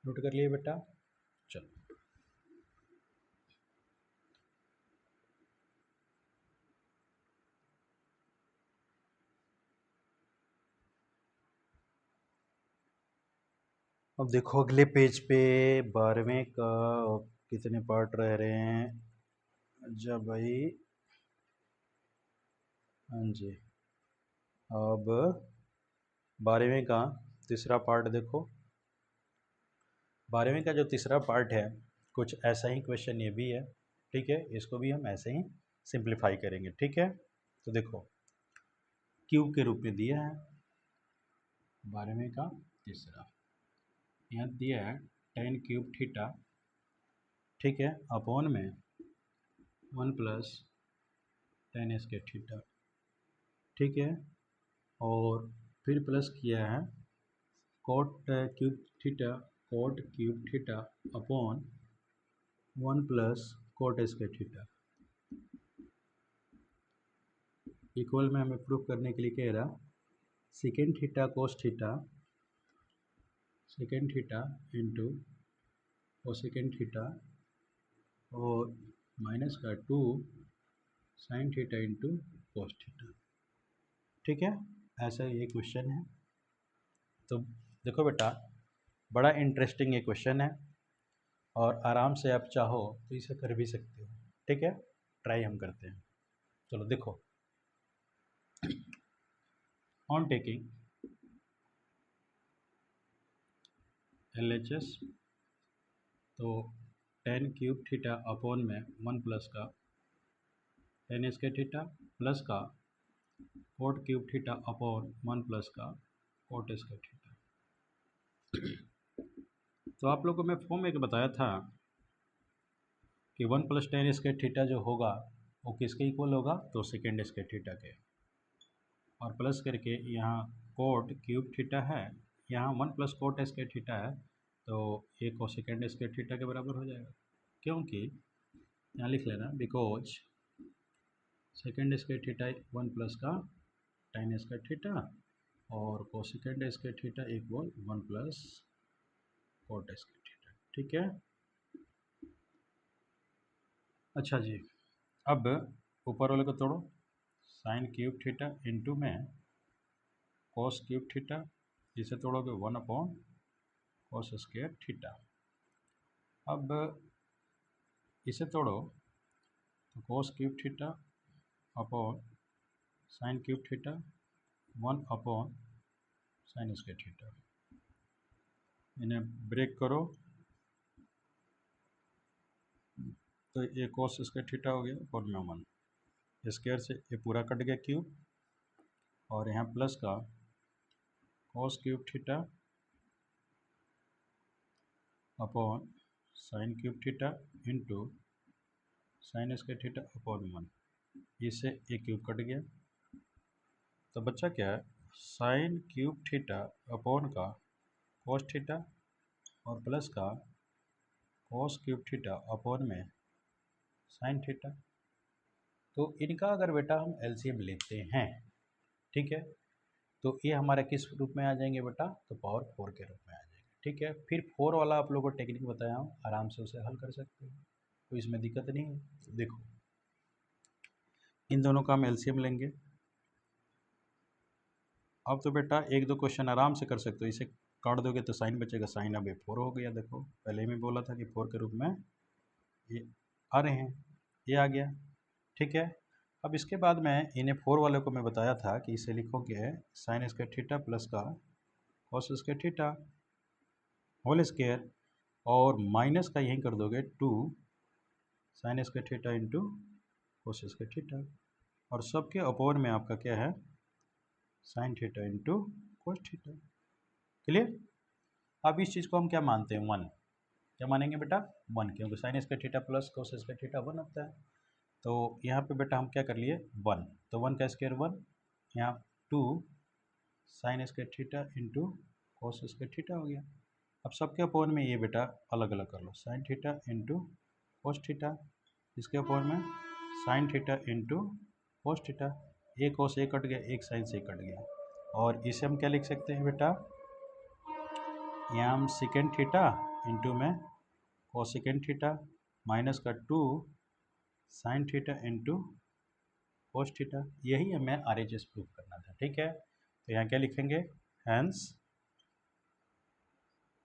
note कर लिए बेटा। चलो अब देखो अगले पेज पे 12वें का कितने पार्ट रह रहे हैं, अच्छा भाई, हाँ जी, अब 12वें का तीसरा पार्ट देखो, 12वें का जो तीसरा पार्ट है कुछ ऐसा ही क्वेश्चन ये भी है। ठीक है, इसको भी हम ऐसे ही सिंप्लीफाई करेंगे। ठीक है, तो देखो क्यूब के रूप में दिया है 12वें का तीसरा, यहाँ दिया है tan क्यूब थीटा, ठीक है, अपॉन में 1 प्लस tan स्क्वायर थीटा, ठीक है, और फिर प्लस किया है cot cube theta upon 1 plus cot square theta, equal में हमें प्रूफ करने के लिए कह रहा second theta cos theta, second theta into cosecant theta और माइनस का 2 sine theta into cos theta. ठीक है, ऐसा ये क्वेश्चन है। तो देखो बेटा बड़ा इंटरेस्टिंग ये क्वेश्चन है और आराम से आप चाहो तो इसे कर भी सकते हो। ठीक है, ट्राई हम करते हैं। चलो देखो, ऑन टेकिंग LHS, तो tan क्यूब थीटा अपॉन में 1 प्लस का tan स्क्वायर थीटा प्लस का cot cube theta upon 1 plus का कोट स्क्वायर थीटा। तो आप लोगों को मैं फॉर्म एक बताया था कि 1 प्लस tan स्क्वायर थीटा जो होगा वो किसके इक्वल होगा, तो सेकेंड स्क्वायर थीटा के, और प्लस करके यहाँ कोट क्यूब थीटा है, यहाँ 1 प्लस कोट स्क्वायर थीटा है, तो ये कोसेकेंड स्क्वायर थीटा के बराबर हो जाएगा, क्योंकि यहाँ लिख लेना because second square theta 1 plus का tan स्क्वायर थीटा और cosecant square theta equal 1 plus cot square theta. ठीक है। अच्छा जी, अब ऊपर वाले को तोड़ो, साइन क्यूब थीटा इंटू में कॉस क्यूब थीटा, इसे तोड़ोगे 1 अपॉन कॉस स्क्वायर थीटा। अब इसे तोड़ो तो cos cube theta upon sine cube theta 1 upon sine square theta. इन्हें ब्रेक करो तो ये कॉस स्क्वायर थीटा हो गया और में 1 स्क्वायर से ये पूरा कट गया क्यूब और यहाँ प्लस का cos cube theta upon sine cube theta into sine square theta upon 1, इससे एक क्यूब कट गया तो बच्चा क्या है साइन क्यूब थीटा अपॉन का कॉस थीटा और प्लस का कॉस क्यूब थीटा अपॉन में साइन थीटा। तो इनका अगर बेटा हम एलसीएम लेते हैं, ठीक है, तो ये हमारा किस रूप में आ जाएंगे बेटा, तो पावर 4 के रूप में आ जाएंगे। ठीक है, फिर 4 वाला आप लोगों को टेक्निक बताया हूँ, आराम से उसे हल कर सकते हो, तो इसमें दिक्कत नहीं है। देखो इन दोनों का हम एलसीएम लेंगे। अब तो बेटा एक दो क्वेश्चन आराम से कर सकते हो, इसे काट दोगे तो साइन बचेगा, साइन अब 4 हो गया। देखो पहले ही बोला था कि 4 के रूप में ये आ रहे हैं, ये आ गया। ठीक है, अब इसके बाद में इन्हें 4 वाले को मैं बताया था कि इसे लिखोगे साइन स्क्वायर थीटा प्लस का cos square theta whole square और माइनस का यहीं कर दोगे 2 sine square theta into cos square theta और सबके अपोन में आपका क्या है sine theta into cos theta. Clear. अब इस चीज़ को हम क्या मानते हैं 1, क्या मानेंगे बेटा 1, क्योंकि sign square theta plus cos square theta 1 होता है। तो यहाँ पे बेटा हम क्या कर लिए 1, तो 1 का स्क्वायर 1, यहाँ 2 sine square theta into cos square theta हो गया। अब सबके अपोन में ये बेटा अलग अलग कर लो, sine theta into cos theta, इसके अपोन में sine theta into cos theta, एक कोस एक कट गया, एक साइन से कट गया। और इसे हम क्या लिख सकते हैं बेटा, यहाँ हम सेकेंड थीटा इंटू में कोसेकेंड थीटा माइनस का 2 sine theta into cos theta, यही हमें RHS प्रूफ करना था। ठीक है, तो यहाँ क्या लिखेंगे, hence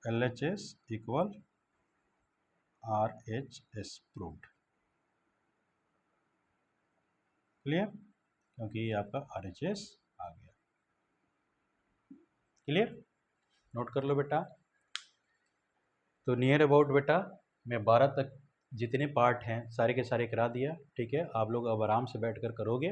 LHS equal RHS proved. Clear, क्योंकि ये आपका RHS आ गया। क्लियर, नोट कर लो बेटा। तो नियर अबाउट बेटा मैं 12 तक जितने पार्ट हैं सारे के सारे करा दिया। ठीक है, आप लोग अब आराम से बैठकर करोगे